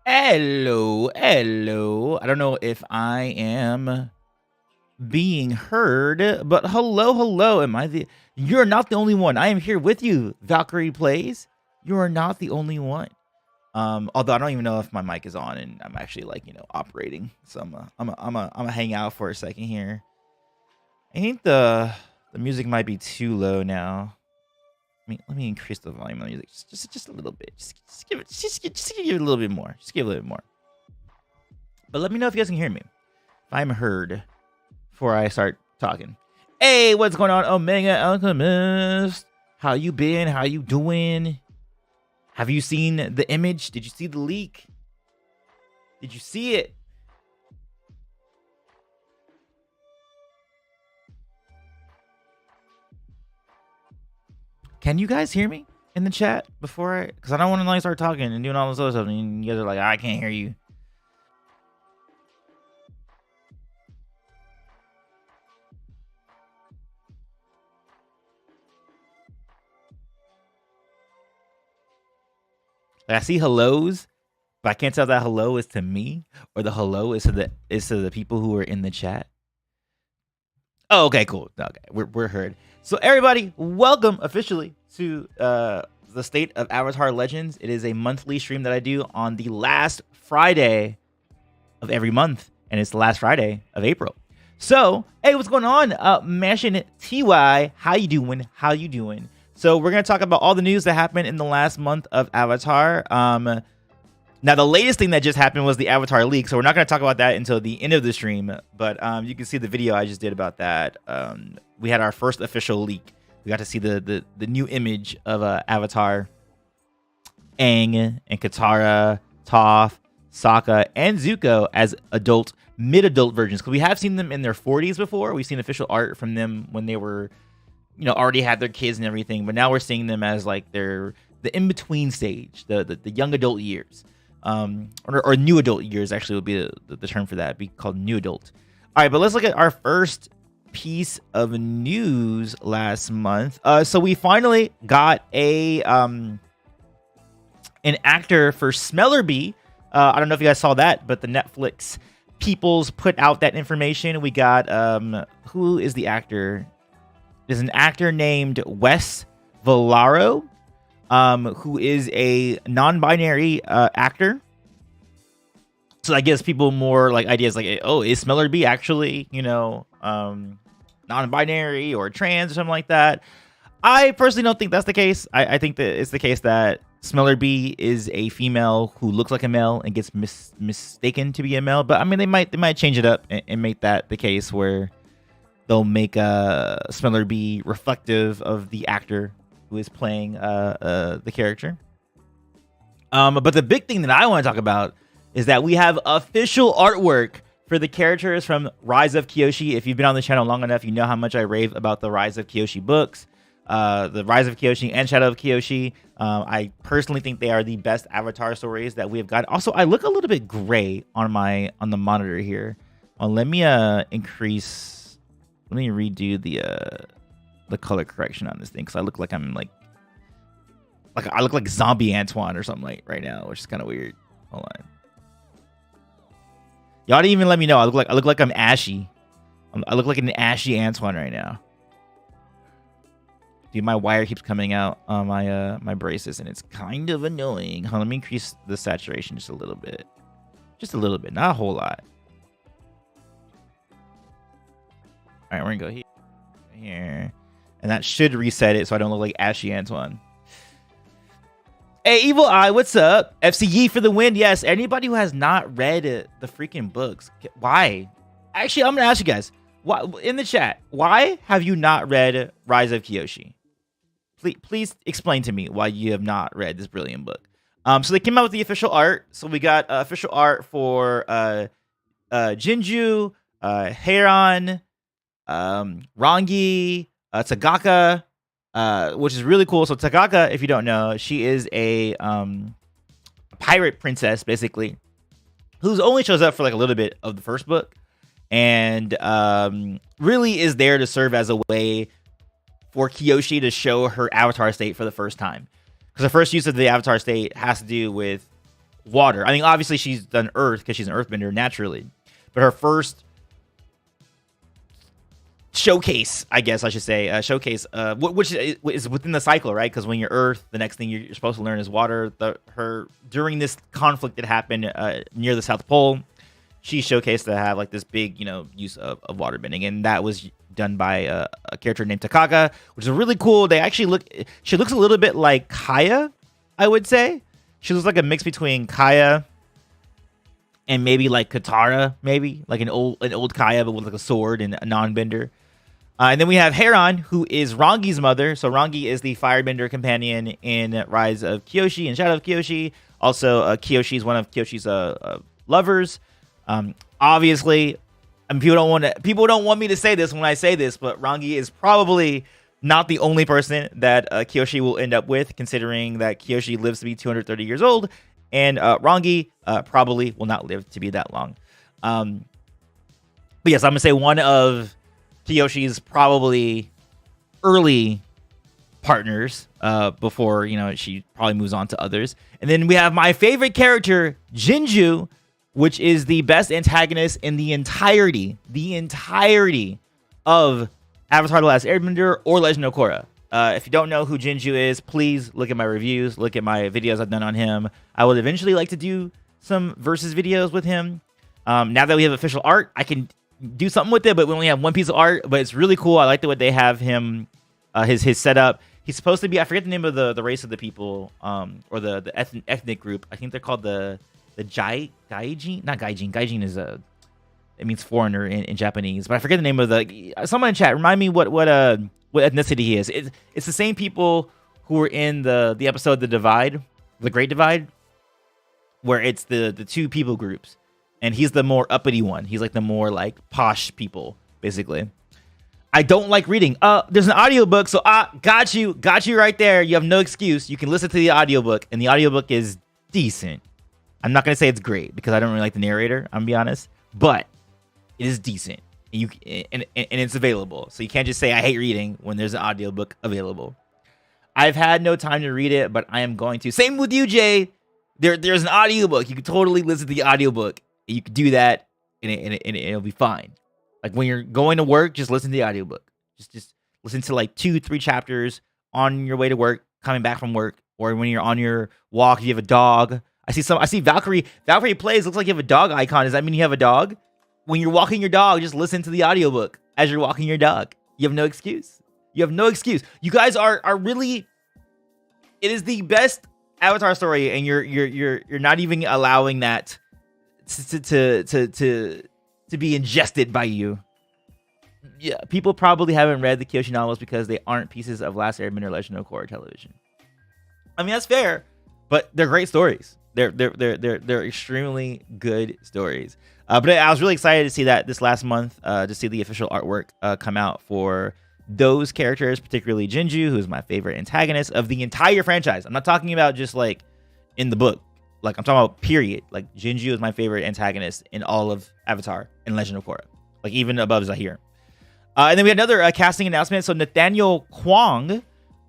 Hello, hello. I don't know if I am being heard, but hello, hello. Am I the? You're not the only one. I am here with you, Valkyrie Plays. You are not the only one. Although I don't even know if my mic is on and I'm actually like operating. So I'm a hang out for a second here. I think the music might be too low now. Let me increase the volume of the music just a little bit. Just give it just give it a little bit more. Just give it a little bit more. But let me know if you guys can hear me. If I'm heard before I start talking. Hey, what's going on, Omega Alchemist? How you been? How you doing? Have you seen the image? Did you see the leak? Did you see it? Can you guys hear me in the chat before I? Because I don't want to start talking and doing all this other stuff, and you guys are like, I can't hear you. Like, I see hellos, but I can't tell if that hello is to me or the hello is to the people who are in the chat. Oh, okay, cool. Okay, we're heard. So everybody, welcome officially to the State of Avatar Legends. It is a monthly stream that I do on the last Friday of every month, and it's the last Friday of April. So, hey, what's going on? Mashin TY, how you doing? How you doing? So we're gonna talk about all the news that happened in the last month of Avatar. Now, the latest thing that just happened was the Avatar leak, so we're not going to talk about that until the end of the stream, but you can see the video I just did about that. We had our first official leak. We got to see the new image of Avatar, Aang, and Katara, Toph, Sokka, and Zuko as mid-adult versions, because we have seen them in their 40s before. We've seen official art from them when they were, already had their kids and everything, but now we're seeing them as like the in-between stage, the young adult years. Or new adult years actually would be the term for that. It'd be called new adult. All right, but let's look at our first piece of news last month. So we finally got an actor for Smellerbee. I don't know if you guys saw that, but the Netflix peoples put out that information. We got who is the actor? There's an actor named Wes Villaro, who is a non-binary actor. So that gives people more like ideas like, oh, is Smellerbee actually, non-binary or trans or something like that? I personally don't think that's the case. I think that it's the case that Smellerbee is a female who looks like a male and gets mistaken to be a male. But I mean, they might change it up and make that the case where they'll make Smellerbee reflective of the actor who is playing the character. But the big thing that I want to talk about is that we have official artwork for the characters from Rise of Kyoshi. If you've been on the channel long enough, you know how much I rave about the Rise of Kyoshi books, the Rise of Kyoshi and Shadow of Kyoshi. I personally think they are the best Avatar stories that we have got. Also, I look a little bit gray on the monitor here. Let me increase. Let me redo the color correction on this thing, because I look like I'm like I look like Zombie Antoine or something like right now, which is kind of weird. Hold on. Y'all didn't even let me know. I look like I'm ashy. I look like an ashy Antoine right now. Dude, my wire keeps coming out on my braces, and it's kind of annoying. Hold on, let me increase the saturation just a little bit. Just a little bit, not a whole lot. All right, we're gonna go here. And that should reset it so I don't look like ashy Antoine. Hey, Evil Eye, what's up? FCE for the win. Yes, anybody who has not read the freaking books, why? Actually, I'm going to ask you guys, why, in the chat, why have you not read Rise of Kyoshi? Please explain to me why you have not read this brilliant book. So they came out with the official art. So we got official art for Jinju, Heiran, Rangi, Tagaka, which is really cool. So Tagaka, if you don't know, she is a pirate princess, basically, who's only shows up for like a little bit of the first book, and really is there to serve as a way for Kyoshi to show her avatar state for the first time. Because the first use of the avatar state has to do with water. I mean, obviously she's done earth because she's an earthbender naturally, but her first showcase, I guess I should say, which is within the cycle, right? Because when you're earth, the next thing you're supposed to learn is water. During this conflict that happened near the South Pole, she showcased to have like this big, use of water bending, and that was done by a character named Takaka, which is really cool. She looks a little bit like Kaya, I would say. She looks like a mix between Kaya and maybe like Katara, maybe like an old Kaya, but with like a sword and a non-bender. And then we have Heron, who is Rangi's mother. So Rangi is the firebender companion in Rise of Kyoshi and Shadow of Kyoshi. Also, Kyoshi is one of Kyoshi's lovers. Obviously, people don't want me to say this when I say this, but Rangi is probably not the only person that Kyoshi will end up with, considering that Kyoshi lives to be 230 years old, and Rangi probably will not live to be that long. But yes, I'm gonna say one of Kyoshi's probably early partners before she probably moves on to others. And then we have my favorite character, Jinju, which is the best antagonist in the entirety of Avatar: The Last Airbender or Legend of Korra. If you don't know who Jinju is, please look at my reviews, look at my videos I've done on him. I would eventually like to do some versus videos with him. Now that we have official art, I can do something with it, but we only have one piece of art, but it's really cool. I like the way they have him, his setup. He's supposed to be, I forget the name of the race of the people, or the ethnic group. I think they're called the Gaijin, not Gaijin. Gaijin is it means foreigner in Japanese, but I forget the name of someone in chat, remind me what ethnicity he is. It's the same people who were in the episode The Divide, The Great Divide, where it's the two people groups. And he's the more uppity one. He's like the more like posh people, basically. I don't like reading. There's an audiobook, so got you right there. You have no excuse. You can listen to the audiobook, and the audiobook is decent. I'm not gonna say it's great because I don't really like the narrator, I'm gonna be honest, but it is decent. And it's available. So you can't just say I hate reading when there's an audiobook available. I've had no time to read it, but I am going to. Same with you, Jay. There's an audiobook. You can totally listen to the audiobook. You can do that, and it'll be fine. Like when you're going to work, just listen to the audiobook. Just listen to like 2-3 chapters on your way to work, coming back from work, or when you're on your walk. If you have a dog, I see Valkyrie. Valkyrie plays. Looks like you have a dog icon. Does that mean you have a dog? When you're walking your dog, just listen to the audiobook as you're walking your dog. You have no excuse. You have no excuse. You guys are really. It is the best Avatar story, and you're not even allowing that to be ingested by you. Yeah, people probably haven't read the Kyoshi novels because they aren't pieces of Last Airbender, Legend of Korra television. I mean, that's fair, but they're great stories. They're extremely good stories. But I was really excited to see that this last month, to see the official artwork come out for those characters, particularly Jinju, who is my favorite antagonist of the entire franchise. I'm not talking about just like in the book. Like, I'm talking about period. Like, Jinju is my favorite antagonist in all of Avatar and Legend of Korra. Like, even above Zahir. And then we had another casting announcement. So Nathaniel Kwong,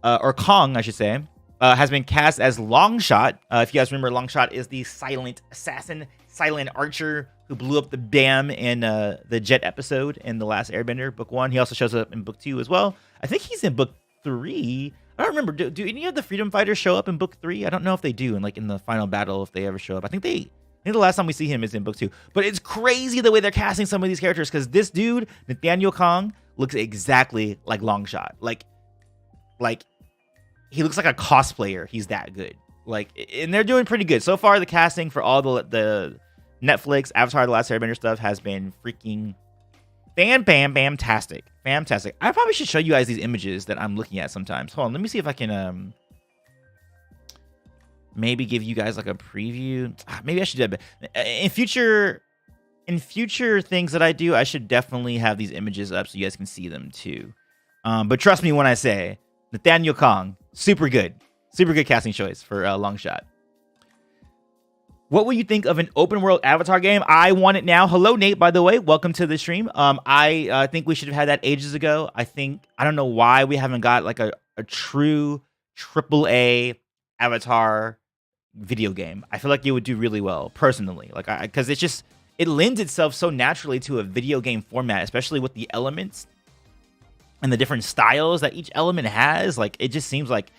or Kong, I should say, has been cast as Longshot. If you guys remember, Longshot is the silent assassin, silent archer who blew up the dam in the Jet episode in The Last Airbender, Book 1. He also shows up in Book 2 as well. I think he's in Book 3. I don't remember. Do any of the Freedom Fighters show up in Book 3? I don't know if they do, in the final battle, if they ever show up. I think the last time we see him is in Book 2. But it's crazy the way they're casting some of these characters, because this dude, Nathaniel Kong, looks exactly like Longshot. Like he looks like a cosplayer. He's that good. And they're doing pretty good so far. The casting for all the Netflix Avatar: The Last Airbender stuff has been freaking fantastic. I probably should show you guys these images that I'm looking at sometimes. Hold on, let me see if I can maybe give you guys like a preview. Maybe I should do that. In future things that I do, I should definitely have these images up so you guys can see them too. But trust me when I say Nathaniel Kong, super good casting choice for Longshot. What will you think of an open world Avatar game? I want it now. Hello, Nate, by the way. Welcome to the stream. I think we should have had that ages ago. I don't know why we haven't got like a true AAA Avatar, video game. I feel like it would do really well personally, like because it lends itself so naturally to a video game format, especially with the elements and the different styles that each element has. Like it just seems like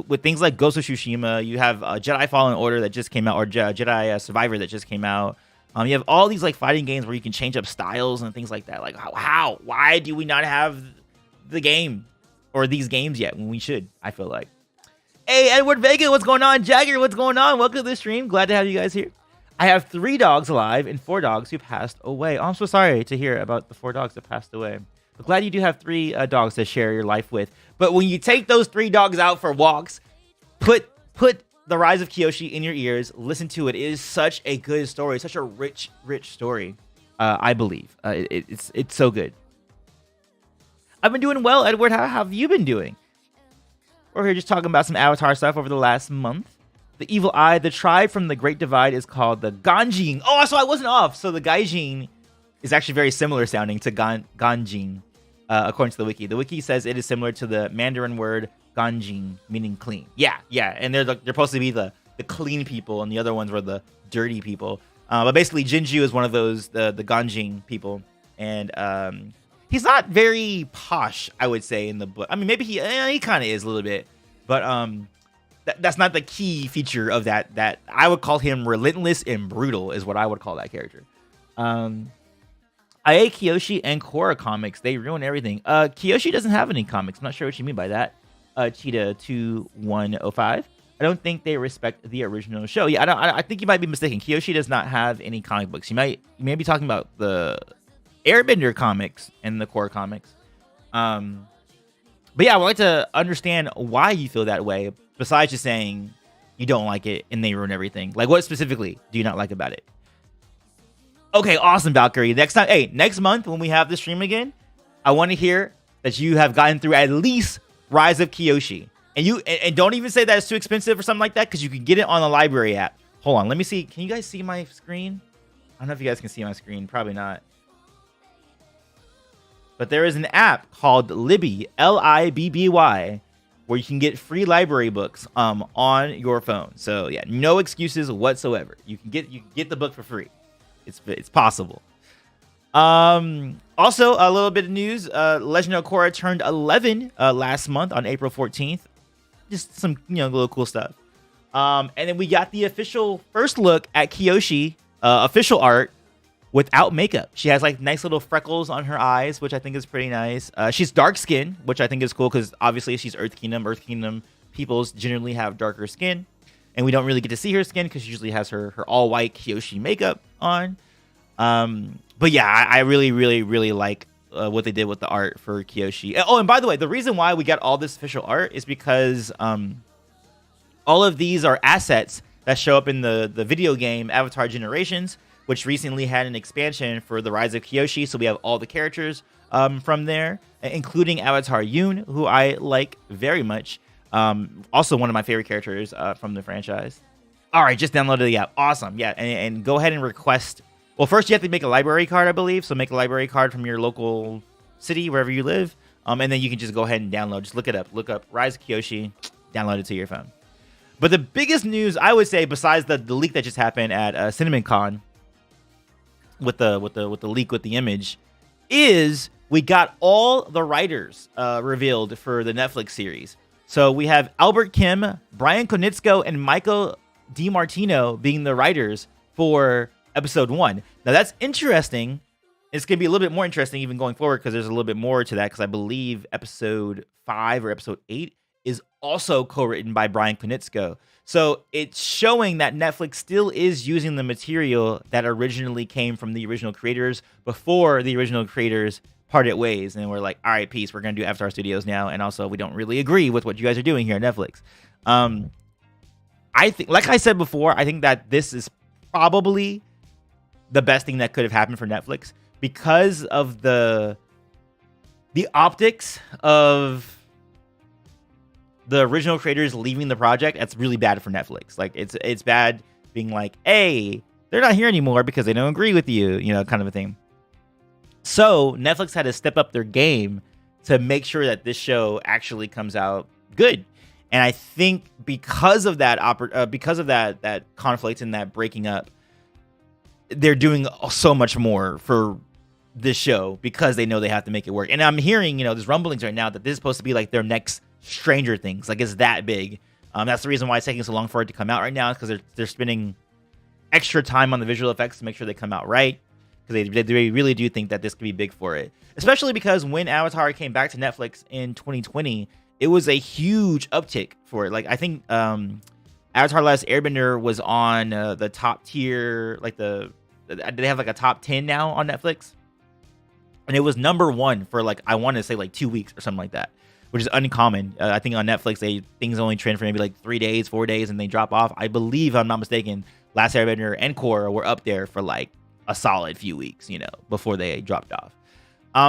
with things like Ghost of Tsushima, you have Jedi Fallen Order that just came out, or Jedi Survivor that just came out. You have all these like fighting games where you can change up styles and things like that. Like why do we not have the game or these games yet when we should? I feel like. Hey, Edward Vega, what's going on? Jagger, what's going on? Welcome to the stream. Glad to have you guys here. I have 3 dogs alive and 4 dogs who passed away. Oh, I'm so sorry to hear about the 4 dogs that passed away. But glad you do have 3 dogs to share your life with. But when you take those 3 dogs out for walks, put The Rise of Kyoshi in your ears. Listen to it. It is such a good story. Such a rich story, I believe. It's so good. I've been doing well, Edward. How have you been doing? We're here just talking about some Avatar stuff over the last month. The Evil Eye, the tribe from the Great Divide, is called the Ganjin. Oh, so I wasn't off. So the Gaijin is actually very similar sounding to Ganjin, according to the wiki. The wiki says it is similar to the Mandarin word Ganjin, meaning clean. Yeah. And they're supposed to be the clean people, and the other ones were the dirty people. But basically, Jinju is one of those, the Ganjin people. And he's not very posh, I would say, in the book. I mean, maybe he kind of is a little bit. But that's not the key feature of that. I would call him relentless and brutal is what I would call that character. IA, Kyoshi, and Korra comics, they ruin everything. Kyoshi doesn't have any comics. I'm not sure what you mean by that. Cheetah2105. I don't think they respect the original show. Yeah, I think you might be mistaken. Kyoshi does not have any comic books. You may be talking about the Airbender comics and the Korra comics. But yeah, I would like to understand why you feel that way, besides just saying you don't like it and they ruin everything. Like, what specifically do you not like about it? Okay, awesome, Valkyrie. Next month when we have the stream again, I want to hear that you have gotten through at least Rise of Kyoshi. And don't even say that it's too expensive or something like that, because you can get it on the library app. Hold on, let me see. Can you guys see my screen? I don't know if you guys can see my screen. Probably not. But there is an app called Libby, Libby, where you can get free library books on your phone. So yeah, no excuses whatsoever. You can get the book for free. It's possible. Also, a little bit of news. Legend of Korra turned 11 last month on April 14th. Just some little cool stuff. And then we got the official first look at Kyoshi, official art, without makeup. She has like nice little freckles on her eyes, which I think is pretty nice. She's dark skinned, which I think is cool because obviously she's Earth Kingdom. Earth Kingdom peoples generally have darker skin, and we don't really get to see her skin because she usually has her all white Kyoshi makeup on. But yeah, I really like what they did with the art for Kyoshi. Oh, and by the way, the reason why we got all this official art is because all of these are assets that show up in the video game Avatar Generations, which recently had an expansion for The Rise of Kyoshi. So we have all the characters from there, including Avatar Yoon, who I like very much. Also one of my favorite characters from the franchise. All right, just downloaded the app. Awesome. Yeah, and go ahead and request. Well, first you have to make a library card, I believe. So make a library card from your local city, wherever you live. And then you can just go ahead and download. Just look it up. Look up Rise of Kyoshi. Download it to your phone. But the biggest news, I would say, besides the leak that just happened at Cinnamon Con, with the leak with the image, is we got all the writers revealed for the Netflix series. So we have Albert Kim, Brian Konietzko, and Michael DiMartino being the writers for episode 1. Now that's interesting. It's going to be a little bit more interesting even going forward because there's a little bit more to that, because I believe episode 5 or episode 8 is also co-written by Brian Konietzko. So it's showing that Netflix still is using the material that originally came from the original creators before the original creators parted ways. And we're like, all right, peace, we're going to do Avatar Studios now. And also, we don't really agree with what you guys are doing here at Netflix. I think, like I said before, I think that this is probably the best thing that could have happened for Netflix because of the optics of the original creators leaving the project. That's really bad for Netflix. Like it's bad being like, hey, they're not here anymore because they don't agree with you, kind of a thing. So Netflix had to step up their game to make sure that this show actually comes out good. And I think because of that that conflict and that breaking up, they're doing so much more for this show because they know they have to make it work. And I'm hearing, there's rumblings right now that this is supposed to be like their next Stranger Things. Like, it's that big. That's the reason why it's taking so long for it to come out right now, is because they're spending extra time on the visual effects to make sure they come out right, because they really do think that this could be big for it. Especially because when Avatar came back to Netflix in 2020, it was a huge uptick for it. Like, I think Avatar: Last Airbender was on the top tier, like they have like a top 10 now on Netflix, and it was number 1 for like, I want to say like 2 weeks or something like that, which is uncommon. I think on Netflix things only trend for maybe like 3 days, 4 days, and they drop off. I believe, if I'm not mistaken, Last Airbender and Korra were up there for like a solid few weeks, before they dropped off.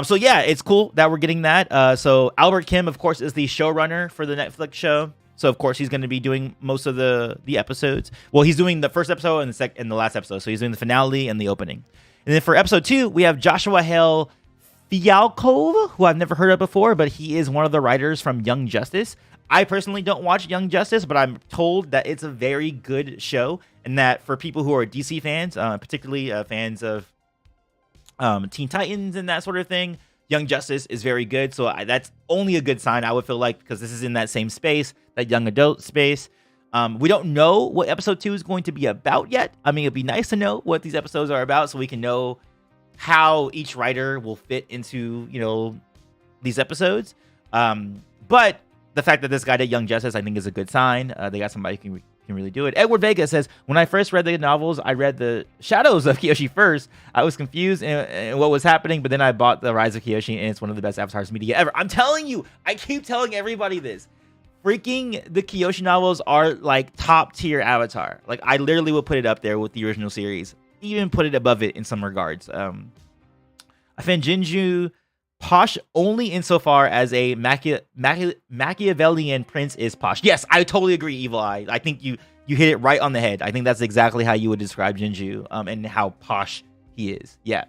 So yeah, it's cool that we're getting that. So Albert Kim, of course, is the showrunner for the Netflix show. So of course he's going to be doing most of the episodes. Well, he's doing the first episode and the last episode. So he's doing the finale and the opening. And then for episode 2, we have Joshua Hale Fialkov, who I've never heard of before, but he is one of the writers from Young Justice. I personally don't watch Young Justice, but I'm told that it's a very good show, and that for people who are DC fans, particularly fans of Teen Titans and that sort of thing, Young Justice is very good. So that's only a good sign, I would feel like, because this is in that same space, that young adult space. We don't know what episode 2 is going to be about yet. I mean, it'd be nice to know what these episodes are about so we can know how each writer will fit into, these episodes. But the fact that this guy did Young Justice, I think, is a good sign. They got somebody who can really do it. Edward Vega says, when I first read the novels, I read the Shadows of Kyoshi first. I was confused in what was happening, but then I bought The Rise of Kyoshi, and it's one of the best Avatar's media ever. I'm telling you, I keep telling everybody this. Freaking the Kyoshi novels are like top tier Avatar. Like, I literally would put it up there with the original series, even put it above it in some regards. I find Jinju posh only insofar as a Machiavellian prince is posh. Yes, I totally agree, Evil Eye. I think you hit it right on the head. I think that's exactly how you would describe Jinju, and how posh he is. Yeah,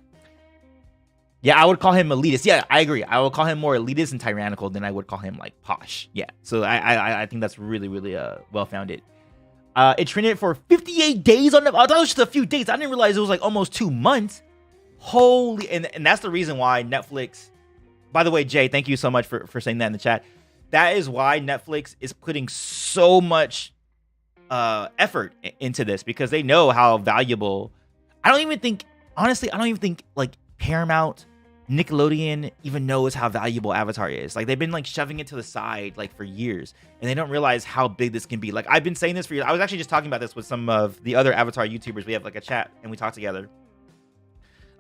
I would call him elitist. Yeah, I agree. I would call him more elitist and tyrannical than I would call him like posh. Yeah, so I think that's really, really well founded. It trended for 58 days on. I thought it was just a few days. I didn't realize it was like almost 2 months. Holy, and that's the reason why Netflix. By the way, Jay, thank you so much for saying that in the chat. That is why Netflix is putting so much effort into this, because they know how valuable. I don't even think like Paramount, Nickelodeon even knows how valuable Avatar is. Like, they've been like shoving it to the side like for years, and they don't realize how big this can be. Like, I've been saying this for years. I was actually just talking about this with some of the other Avatar YouTubers. We have like a chat and we talk together.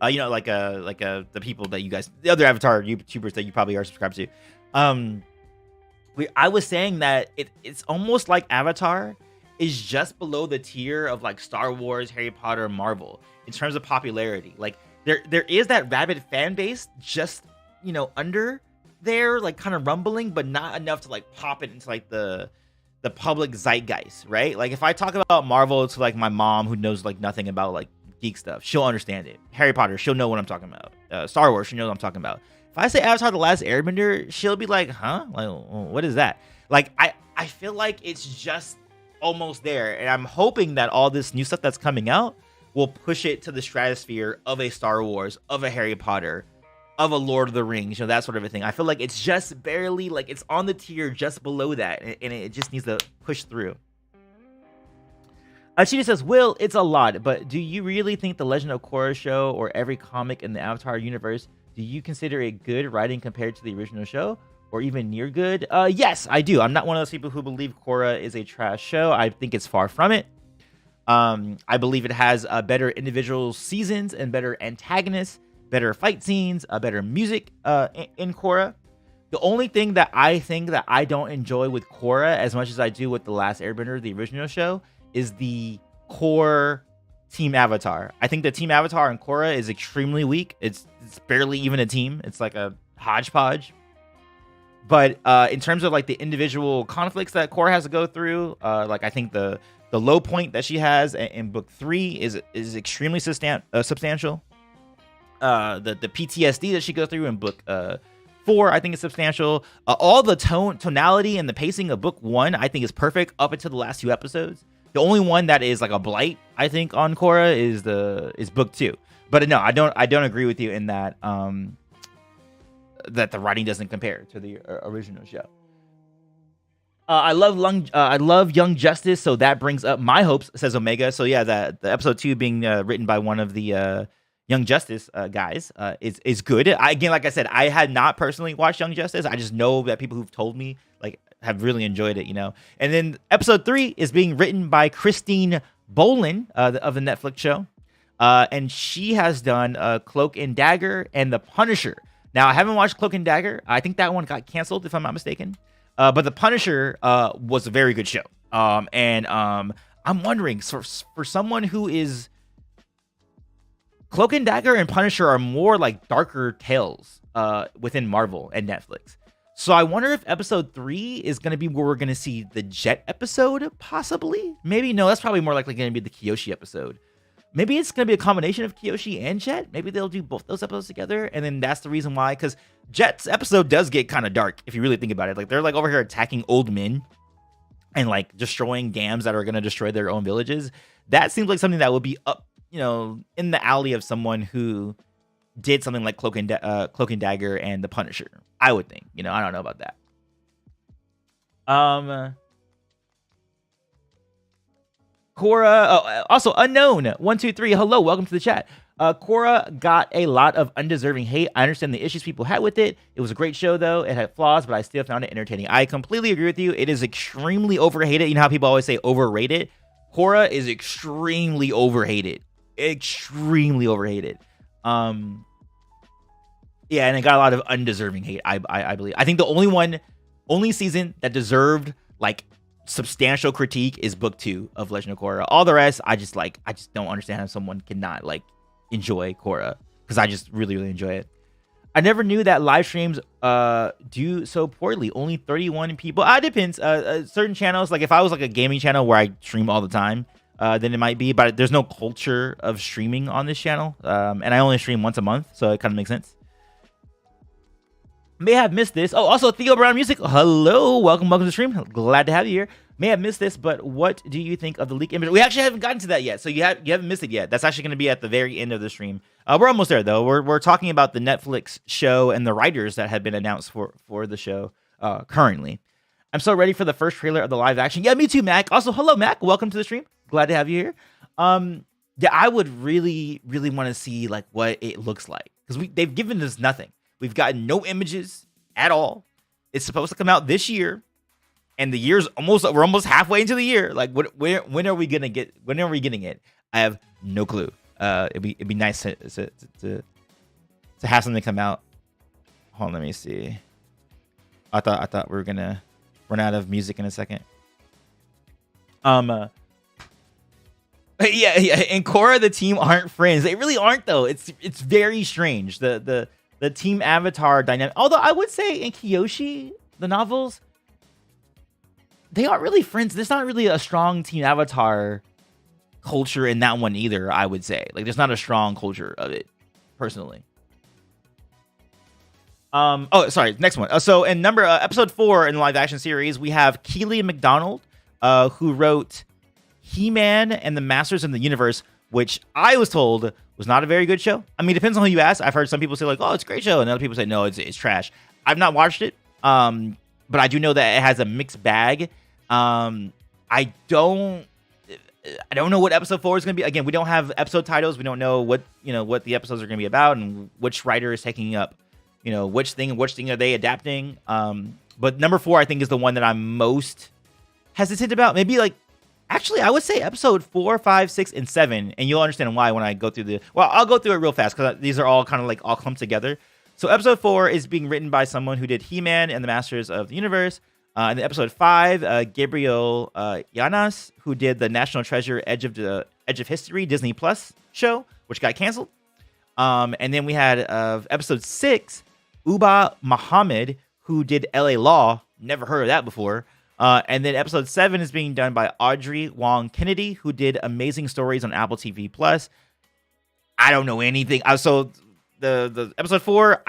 The people that you guys, the other Avatar YouTubers that you probably are subscribed to. I was saying that it's almost like Avatar is just below the tier of like Star Wars, Harry Potter, Marvel in terms of popularity. Like, there is that rabid fan base just, under there, like kind of rumbling, but not enough to like pop it into like the public zeitgeist, right? Like, if I talk about Marvel to like my mom, who knows like nothing about like geek stuff, she'll understand it. Harry Potter, she'll know what I'm talking about. Star Wars, she'll know what I'm talking about. If I say Avatar: The Last Airbender, she'll be like, huh? Like, what is that? Like, I feel like it's just almost there, and I'm hoping that all this new stuff that's coming out will push it to the stratosphere of a Star Wars, of a Harry Potter, of a Lord of the Rings, that sort of a thing. I feel like it's just barely, like, it's on the tier just below that, and it just needs to push through. Cheetah says, Will, it's a lot, but do you really think the Legend of Korra show or every comic in the Avatar universe, do you consider it good writing compared to the original show, or even near good? Yes, I do. I'm not one of those people who believe Korra is a trash show. I think it's far from it. I believe it has better individual seasons and better antagonists, better fight scenes, better music in Korra. The only thing that I think that I don't enjoy with Korra as much as I do with The Last Airbender, the original show, is the core Team Avatar. I think the Team Avatar in Korra is extremely weak. It's barely even a team. It's like a hodgepodge. But in terms of like the individual conflicts that Korra has to go through, like I think the low point that she has in book 3 is extremely substantial. The PTSD that she goes through in book 4, I think, is substantial. All the tonality and the pacing of book 1, I think, is perfect up until the last 2 episodes. The only one that is like a blight, I think, on Korra is book 2. But no, I don't agree with you in that that the writing doesn't compare to the original show. I love Young Justice, so that brings up my hopes, says Omega. So yeah, the episode 2 being written by one of the Young Justice guys is good. Again, like I said, I had not personally watched Young Justice. I just know that people who've told me like have really enjoyed it, you know. And then episode 3 is being written by Christine Bolan of the Netflix show, and she has done Cloak and Dagger and The Punisher. Now I haven't watched Cloak and Dagger. I think that one got canceled if I'm not mistaken. But The Punisher was a very good show. And I'm wondering, for someone who is... Cloak and Dagger and Punisher are more like darker tales within Marvel and Netflix. So I wonder if episode 3 is going to be where we're going to see the Jet episode, possibly? Maybe, no, that's probably more likely going to be the Kyoshi episode. Maybe it's going to be a combination of Kyoshi and Jet. Maybe they'll do both those episodes together. And then that's the reason why, because Jet's episode does get kind of dark, if you really think about it. Like, they're like over here attacking old men and like destroying dams that are going to destroy their own villages. That seems like something that would be up, you know, in the alley of someone who did something like Cloak and Dagger and The Punisher. I would think, you know, I don't know about that. Korra, also Unknown 123. Hello, welcome to the chat. Korra got a lot of undeserving hate. I understand the issues people had with it. It was a great show, though. It had flaws, but I still found it entertaining. I completely agree with you. It is extremely overhated. You know how people always say overrated? Korra is extremely overhated. Extremely overhated. Yeah, and it got a lot of undeserving hate, I believe. I think the only season that deserved like substantial critique is book 2 of Legend of Korra. All the rest, I just don't understand how someone cannot like enjoy Korra, because I just really enjoy it. I never knew that live streams do so poorly. Only 31 people. It depends. Certain channels, like if I was like a gaming channel where I stream all the time, then it might be. But there's no culture of streaming on this channel, and I only stream once a month, so it kind of makes sense. May have missed this. Oh, also Theo Brown Music. Hello, welcome to the stream. Glad to have you here. May have missed this, but what do you think of the leak image? We actually haven't gotten to that yet, so you haven't missed it yet. That's actually going to be at the very end of the stream. We're almost there though. We're talking about the Netflix show and the writers that have been announced for the show currently. I'm so ready for the first trailer of the live action. Yeah, me too, Mac. Also, hello, Mac. Welcome to the stream. Glad to have you here. Yeah, I would really want to see like what it looks like, because they've given us nothing. We've gotten no images at all. It's supposed to come out this year, and we're almost halfway into the year. Like, when are we getting it? I have no clue. It'd be nice to have something come out. Hold on, let me see. I thought we were gonna run out of music in a second. Yeah. In Korra, the team aren't friends. They really aren't, though. It's very strange. The team Avatar dynamic. Although I would say in Kyoshi, the novels, they aren't really friends. There's not really a strong team Avatar culture in that one either, I would say. Like, there's not a strong culture of it, personally. Oh, sorry. Next one. So in episode 4 in the live action series, we have Keely McDonald, who wrote He-Man and the Masters of the Universe, which I was told was not a very good show. I mean, it depends on who you ask. I've heard some people say like, "Oh, it's a great show," and other people say, "No, it's trash." I've not watched it, but I do know that it has a mixed bag. I don't know what episode 4 is going to be. Again, we don't have episode titles. We don't know what the episodes are going to be about and which writer is taking up, which thing are they adapting. But number 4, I think, is the one that I'm most hesitant about. Maybe like. Actually, I would say episode 4, 5, 6, and 7, and you'll understand why when I go through I'll go through it real fast, because these are all kind of like all clumped together. So episode 4 is being written by someone who did He-Man and the Masters of the Universe. And then episode 5, Gabriel Llanas, who did the National Treasure Edge of History Disney Plus show, which got canceled. And then we had episode 6, Uba Muhammad, who did LA Law. Never heard of that before. And then episode 7 is being done by Audrey Wong Kennedy, who did Amazing Stories on Apple TV Plus. I don't know anything. So the episode 4,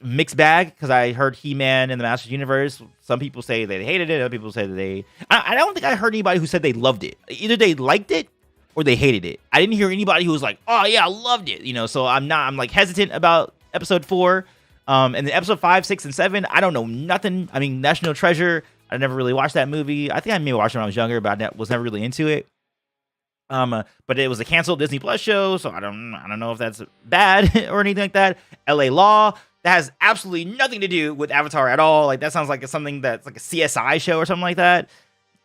mixed bag because I heard He-Man and the Masters Universe. Some people say they hated it. Other people say that I don't think I heard anybody who said they loved it. Either they liked it or they hated it. I didn't hear anybody who was like, "Oh yeah, I loved it." So I'm like hesitant about episode 4. And then episode 5, 6, and 7, I don't know nothing. I mean, National Treasure, I never really watched that movie. I think I may have watched it when I was younger, but I was never really into it. But it was a canceled Disney Plus show, so I don't know if that's bad or anything like that. LA Law, that has absolutely nothing to do with Avatar at all. Like that sounds like something that's like a CSI show or something like that.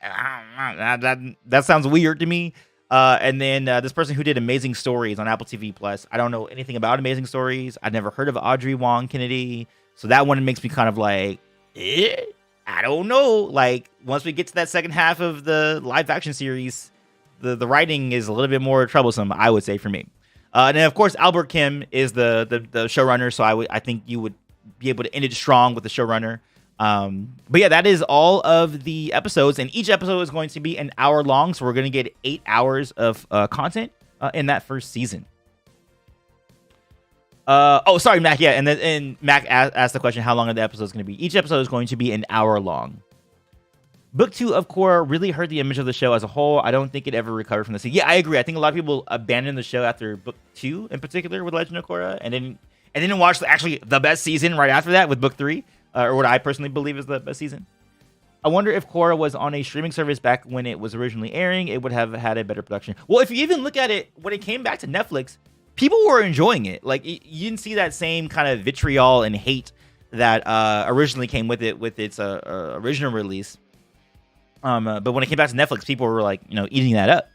That sounds weird to me. And then this person who did Amazing Stories on Apple TV Plus. I don't know anything about Amazing Stories. I've never heard of Audrey Wong Kennedy, so that one makes me kind of like, I don't know. Like once we get to that second half of the live action series, the writing is a little bit more troublesome, I would say, for me. And then of course Albert Kim is the showrunner, so I think you would be able to end it strong with the showrunner. But yeah, that is all of the episodes, and each episode is going to be an hour long, so we're going to get 8 hours of content in that first season. Sorry, Mac. Yeah, and Mac asked the question, how long are the episodes going to be? Each episode is going to be an hour long. Book 2 of Korra really hurt the image of the show as a whole. I don't think it ever recovered from the scene. Yeah, I agree. I think a lot of people abandoned the show after Book 2 in particular with Legend of Korra, and didn't watch actually the best season right after that with Book 3, or what I personally believe is the best season. I wonder if Korra was on a streaming service back when it was originally airing, it would have had a better production. Well, if you even look at it, when it came back to Netflix, people were enjoying it. Like, you didn't see that same kind of vitriol and hate that originally came with it with its original release. But when it came back to Netflix, people were like, eating that up.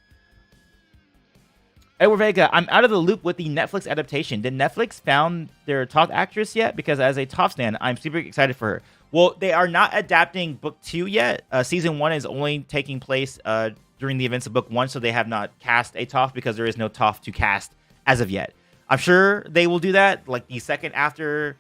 Edward Vega, I'm out of the loop with the Netflix adaptation. Did Netflix found their top actress yet? Because as a top stan, I'm super excited for her. Well, they are not adapting Book 2 yet. Season 1 is only taking place during the events of Book 1, so they have not cast a Toph because there is no Toph to cast as of yet. I'm sure they will do that like the second after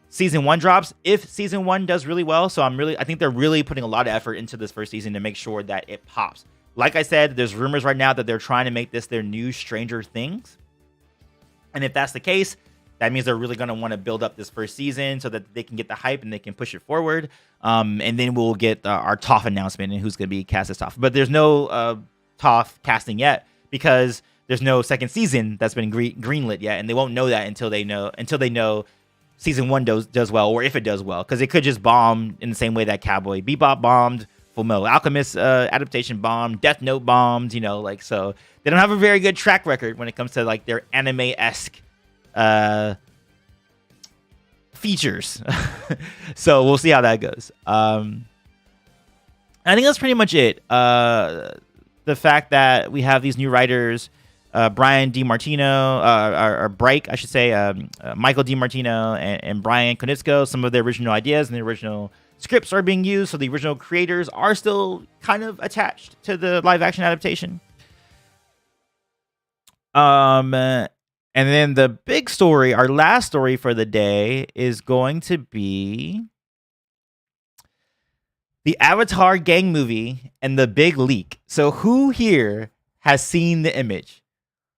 Season 1 drops, if Season 1 does really well. So I think they're really putting a lot of effort into this first season to make sure that it pops. Like I said, there's rumors right now that they're trying to make this their new Stranger Things. And if that's the case, that means they're really going to want to build up this first season so that they can get the hype and they can push it forward. And then we'll get our Toph announcement and who's going to be cast as Toph. But there's no Toph casting yet because there's no second season that's been greenlit yet. And they won't know that until they know Season 1 does well, or if it does well. Because it could just bomb in the same way that Cowboy Bebop bombed, Fullmetal Alchemist adaptation bombed, Death Note bombed, so they don't have a very good track record when it comes to like their anime-esque features. So we'll see how that goes. I think that's pretty much it. The fact that we have these new writers, Brian DiMartino, or Bright, I should say, Michael DiMartino and Brian Konietzko, some of their original ideas and the original scripts are being used, so the original creators are still kind of attached to the live action adaptation. And then the big story, our last story for the day, is going to be the Avatar gang movie and the big leak. So who here has seen the image?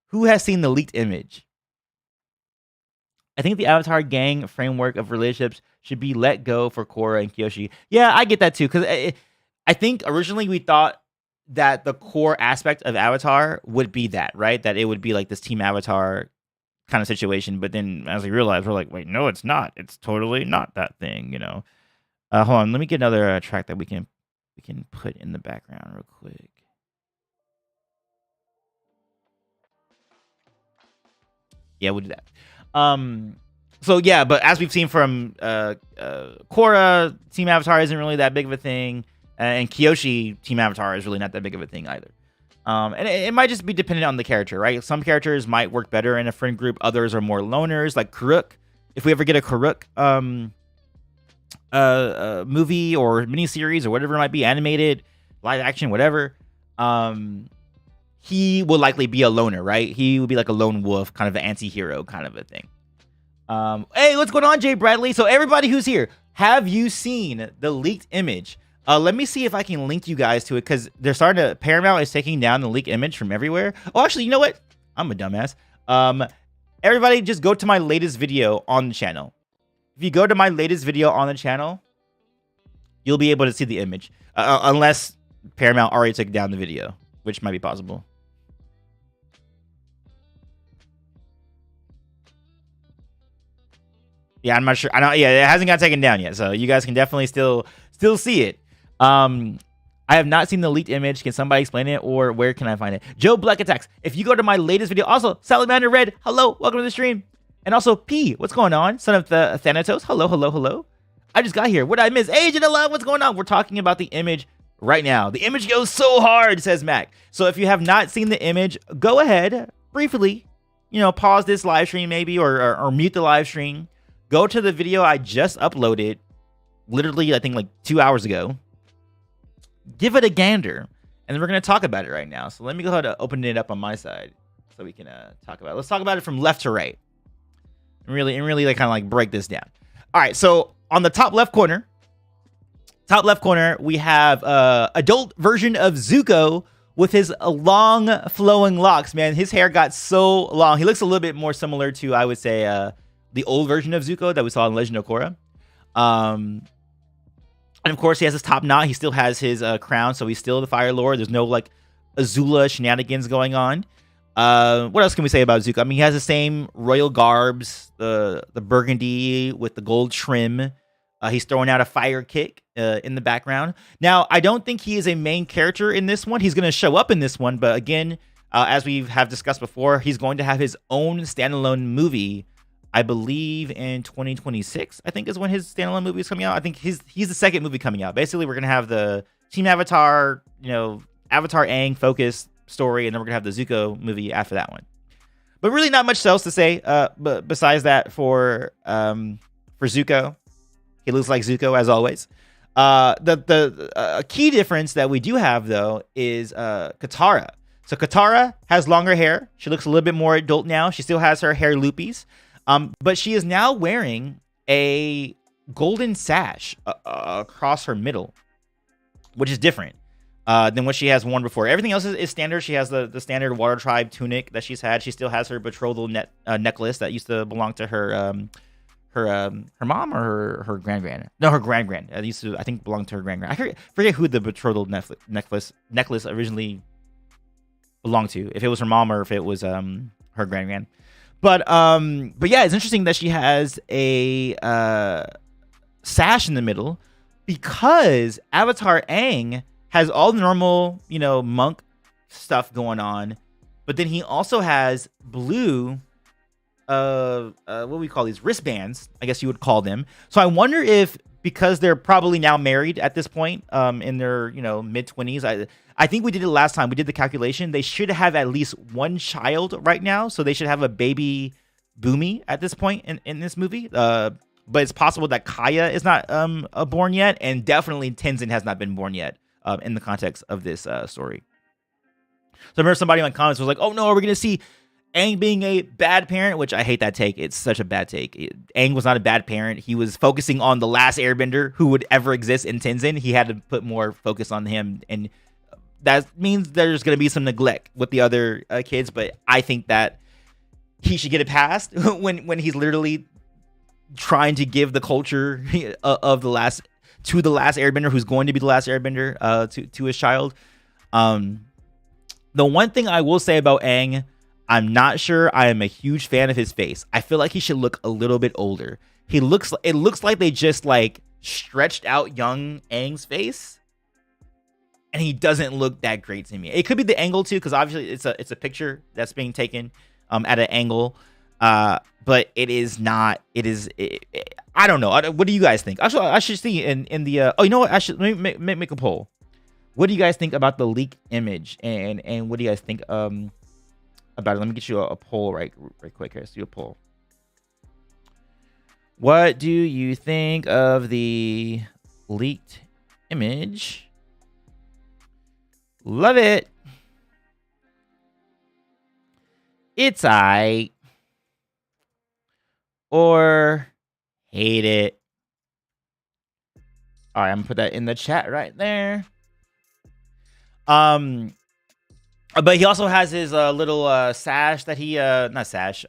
Who has seen the leaked image? I think the Avatar gang framework of relationships should be let go for Korra and Kyoshi. Yeah, I get that too, because I think originally we thought that the core aspect of Avatar would be that, right? That it would be like this Team Avatar kind of situation. But then as we realized, we're like, wait, no, it's not. It's totally not that thing, Hold on, let me get another track that we can put in the background real quick. Yeah, we'll do that. So yeah, but as we've seen from Korra, Team Avatar isn't really that big of a thing, and Kyoshi, Team Avatar is really not that big of a thing either. And it might just be dependent on the character, right? Some characters might work better in a friend group, others are more loners, like Karuk. If we ever get a Karuk movie or miniseries or whatever it might be, animated, live action, whatever, he will likely be a loner, right? He would be like a lone wolf, kind of an anti-hero kind of a thing. Hey, what's going on, Jay Bradley? So everybody who's here, have you seen the leaked image? Let me see if I can link you guys to it, because they're starting to, Paramount is taking down the leaked image from everywhere. Oh, actually, you know what? I'm a dumbass. Everybody just go to my latest video on the channel. If you go to my latest video on the channel, you'll be able to see the image, unless Paramount already took down the video, which might be possible. Yeah, I'm not sure. I don't. Yeah, it hasn't got taken down yet, so you guys can definitely still see it. I have not seen the leaked image. Can somebody explain it, or where can I find it? Joe Black Attacks. If you go to my latest video, also Salamander Red, hello, welcome to the stream, and also P, what's going on? Son of the Thanatos, hello, hello, hello. I just got here. What did I miss? Agent of Love, what's going on? We're talking about the image right now. The image goes so hard, says Mac. So if you have not seen the image, go ahead, briefly, pause this live stream maybe, or mute the live stream. Go to the video I just uploaded, literally, I think like 2 hours ago. Give it a gander, and then we're going to talk about it right now. So let me go ahead and open it up on my side so we can talk about it. Let's talk about it from left to right. And really like kind of like break this down. All right, so on the top left corner, we have adult version of Zuko with his long flowing locks. Man, his hair got so long. He looks a little bit more similar to, I would say, the old version of Zuko that we saw in Legend of Korra. And of course, he has his top knot. He still has his crown, so he's still the Fire Lord. There's no like Azula shenanigans going on. What else can we say about Zuko? I mean, he has the same royal garbs, the burgundy with the gold trim. He's throwing out a fire kick in the background. Now, I don't think he is a main character in this one. He's going to show up in this one, but again, as we have discussed before, he's going to have his own standalone movie. I believe in 2026, I think is when his standalone movie is coming out. I think he's the second movie coming out. Basically, we're going to have the Team Avatar, Avatar Aang focused story, and then we're going to have the Zuko movie after that one. But really not much else to say but besides that for Zuko. He looks like Zuko as always. The key difference that we do have, though, is Katara. So Katara has longer hair. She looks a little bit more adult now. She still has her hair loopies. But she is now wearing a golden sash across her middle, which is different than what she has worn before. Everything else is standard. She has the standard Water Tribe tunic that she's had. She still has her betrothal necklace that used to belong to her mom or her grand. No, her grand. It used to, I think, belong to her grand. I forget who the betrothal necklace originally belonged to. If it was her mom or if it was her grand. But yeah, it's interesting that she has a sash in the middle because Avatar Aang has all the normal, monk stuff going on, but then he also has blue, what do we call these, wristbands, I guess you would call them. So I wonder if, because they're probably now married at this point, in their, mid-20s, I think we did it last time. We did the calculation. They should have at least one child right now. So they should have a baby Boomy at this point in this movie. But it's possible that Kaya is not born yet. And definitely Tenzin has not been born yet in the context of this story. So I remember somebody in my comments was like, oh no, are we going to see Aang being a bad parent? Which I hate that take. It's such a bad take. Aang was not a bad parent. He was focusing on the last airbender who would ever exist in Tenzin. He had to put more focus on him, and that means there's going to be some neglect with the other kids, but I think that he should get it passed when he's literally trying to give the culture of the last airbender who's going to be the last airbender to his child. The one thing I will say about Aang, I'm not sure I am a huge fan of his face. I feel like he should look a little bit older. It looks like they just like stretched out young Aang's face. And he doesn't look that great to me. It could be the angle too, because obviously it's a picture that's being taken at an angle, but it is not. I don't know. What do you guys think? Actually, I should see in the. Oh, you know what? I should let me make a poll. What do you guys think about the leaked image, and what do you guys think about it? Let me get you a poll right quick here. Let's do a poll. What do you think of the leaked image? Love it. It's aight. Or hate it. All right, I'm gonna put that in the chat right there. But he also has his little sash that he not sash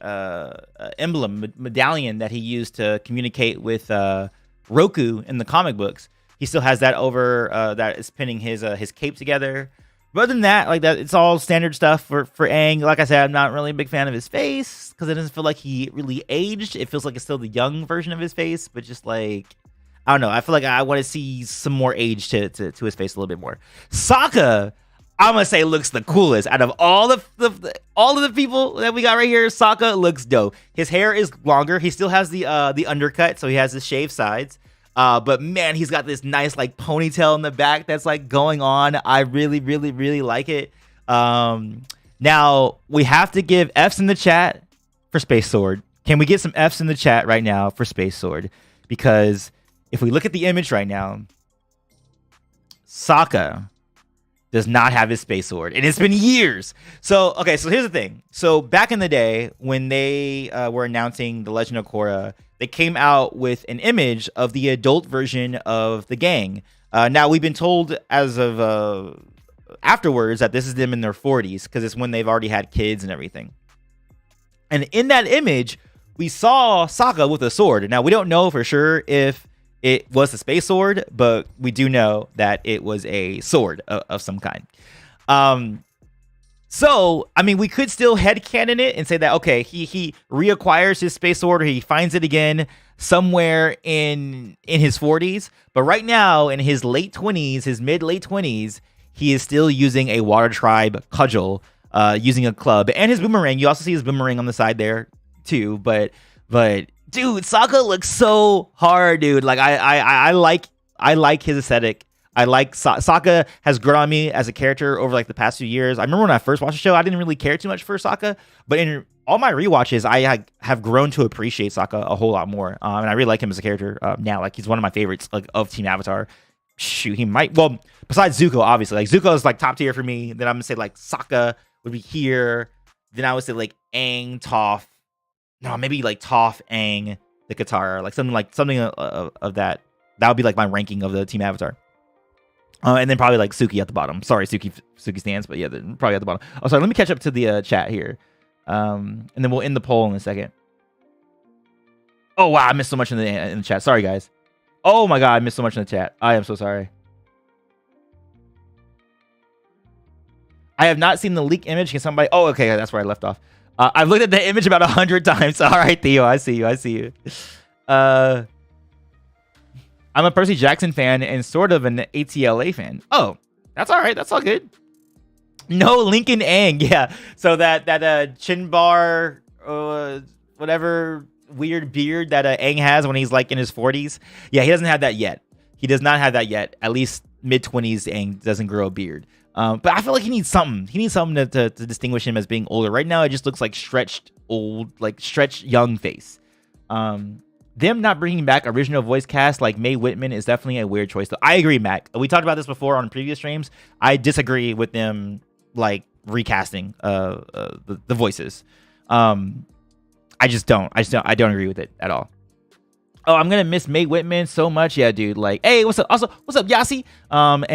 emblem medallion that he used to communicate with Roku in the comic books. He still has that over that is pinning his cape together. But other than that, like that, it's all standard stuff for Aang. Like I said, I'm not really a big fan of his face because it doesn't feel like he really aged. It feels like it's still the young version of his face, but just like I don't know. I feel like I want to see some more age to his face a little bit more. Sokka, I'm gonna say looks the coolest out of all all of the people that we got right here. Sokka looks dope. His hair is longer. He still has the undercut, so he has the shaved sides. But man, he's got this nice like ponytail in the back that's like going on. I really, really, really like it. Now we have to give F's in the chat for Space Sword. Can we get some F's in the chat right now for Space Sword? Because if we look at the image right now, Sokka does not have his space sword, and it's been years. So, okay, so here's the thing. So back in the day when they were announcing The Legend of Korra, they came out with an image of the adult version of the gang. Now, we've been told as of afterwards that this is them in their 40s because it's when they've already had kids and everything. And in that image, we saw Sokka with a sword. Now, we don't know for sure if it was a space sword, but we do know that it was a sword of some kind. So, I mean, we could still headcanon it and say that, okay, he reacquires his space sword or he finds it again somewhere in his 40s. But right now, in his late 20s, his mid-late 20s, he is still using a Water Tribe cudgel, using a club. And his boomerang. You also see his boomerang on the side there, too. But dude, Sokka looks so hard, dude. Like I like his aesthetic. I like Sokka has grown on me as a character over like the past few years. I remember when I first watched the show, I didn't really care too much for Sokka, but in all my rewatches, I have grown to appreciate Sokka a whole lot more. And I really like him as a character now. Like he's one of my favorites like of Team Avatar. Shoot, he might besides Zuko, obviously. Like Zuko is like top tier for me. Then I'm gonna say like Sokka would be here. Then I would say like Aang, Toph. No, maybe like Toph, Aang, the Katara, like something of that. That would be like my ranking of the Team Avatar. And then probably like Suki at the bottom. Sorry, Suki stands, but yeah, probably at the bottom. Oh, sorry. Let me catch up to the chat here, and then we'll end the poll in a second. Oh wow, I missed so much in the chat. Sorry guys. Oh my god, I missed so much in the chat. I am so sorry. I have not seen the leak image. Can somebody? Oh, okay, that's where I left off. I've looked at the image about 100 times. All right, Theo, I see you. I'm a Percy Jackson fan and sort of an ATLA fan. Oh, that's all right. That's all good. No, Lincoln Aang. Yeah. So that chin bar, whatever weird beard that Aang has when he's like in his 40s. Yeah, he doesn't have that yet. He does not have that yet. At least mid-20s Aang doesn't grow a beard. But I feel like he needs something. He needs something to distinguish him as being older. Right now, it just looks like stretched old, like stretched young face. Them not bringing back original voice cast like Mae Whitman is definitely a weird choice. Though I agree, Mac. We talked about this before on previous streams. I disagree with them like recasting the voices. I don't agree with it at all. Oh, I'm gonna miss Mae Whitman so much. Yeah, dude. Like, hey, what's up? Also, what's up, Yasi? Yeah,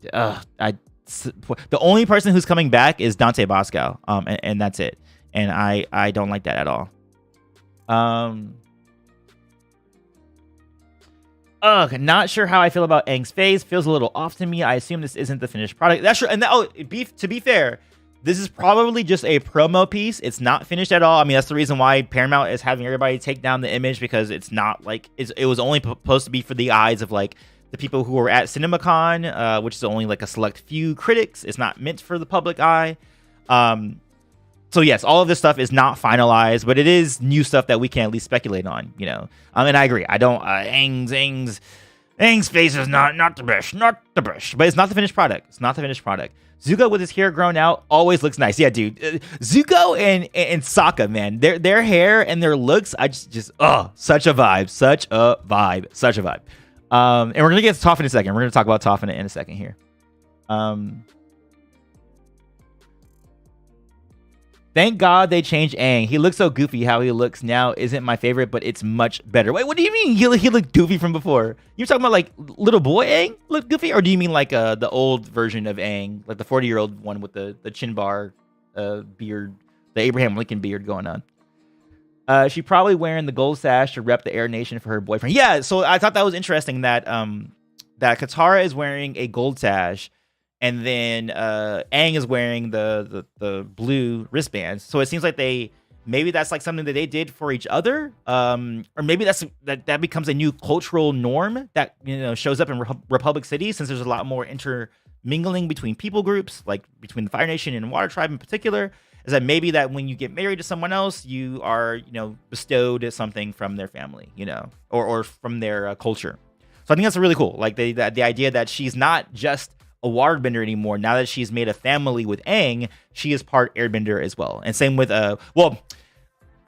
the only person who's coming back is Dante Bosco. And that's it. And I don't like that at all. Not sure how I feel about Aang's face. Feels a little off to me. I assume this isn't the finished product. That's true. And to be fair, this is probably just a promo piece. It's not finished at all. I mean, that's the reason why Paramount is having everybody take down the image, because it's not like it was only supposed to be for the eyes of like the people who were at CinemaCon, which is only like a select few critics. It's not meant for the public eye. So yes, all of this stuff is not finalized, but it is new stuff that we can at least speculate on, you know. And I agree. I don't Aang's face is not the best, but it's not the finished product. Zuko with his hair grown out always looks nice. Yeah, dude. Zuko and Sokka, man, their hair and their looks, I just such a vibe. And we're gonna get to Toph in a second. We're gonna talk about Toph in a second here. Thank God they changed Aang. He looks so goofy. How he looks now isn't my favorite, but it's much better. Wait, what do you mean he looked goofy from before? You're talking about like little boy Aang looked goofy? Or do you mean like the old version of Aang, like the 40-year-old one with the chin bar beard, the Abraham Lincoln beard going on? She probably wearing the gold sash to rep the Air Nation for her boyfriend. Yeah, so I thought that was interesting that that Katara is wearing a gold sash, and then Aang is wearing the blue wristbands. So it seems like maybe that's like something that they did for each other, or maybe that becomes a new cultural norm that shows up in Republic City, since there's a lot more intermingling between people groups, like between the Fire Nation and Water Tribe in particular. Is that maybe that when you get married to someone else, you are bestowed something from their family, or from their culture. So I think that's really cool. Like the idea that she's not just a waterbender anymore. Now that she's made a family with Aang, she is part airbender as well. And same with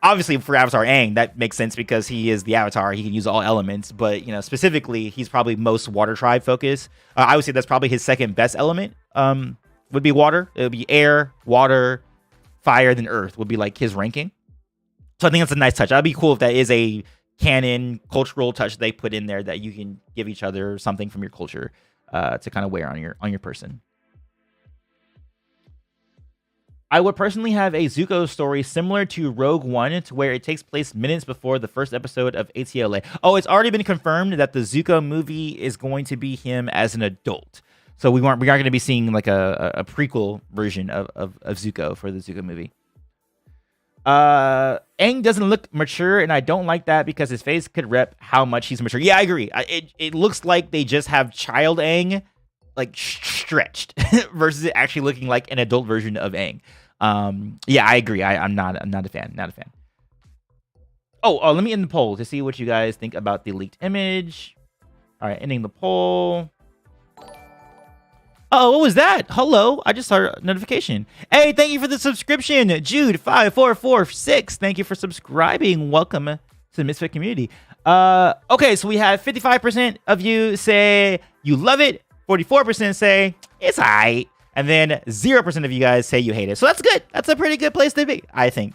obviously for Avatar Aang, that makes sense because he is the Avatar. He can use all elements, but specifically, he's probably most Water Tribe focused. I would say that's probably his second best element. Would be water. It would be air, water, fire, then earth would be like his ranking. So I think that's a nice touch. That'd be cool if that is a canon cultural touch they put in there, that you can give each other something from your culture to kind of wear on your person. I would personally have a Zuko story similar to Rogue One, to where it takes place minutes before the first episode of ATLA. Oh, it's already been confirmed that the Zuko movie is going to be him as an adult. So we aren't going to be seeing like a prequel version of Zuko for the Zuko movie. Aang doesn't look mature, and I don't like that because his face could rep how much he's mature. Yeah, I agree. It looks like they just have child Aang like stretched versus it actually looking like an adult version of Aang. Yeah, I agree. I'm not a fan. Not a fan. Oh, let me end the poll to see what you guys think about the leaked image. All right, ending the poll. Oh, what was that? Hello, I just saw a notification. Hey, thank you for the subscription, Jude5446. Thank you for subscribing. Welcome to the Misfit community. Okay, so we have 55% of you say you love it, 44% say it's alright, and then 0% of you guys say you hate it. So that's good. That's a pretty good place to be, I think.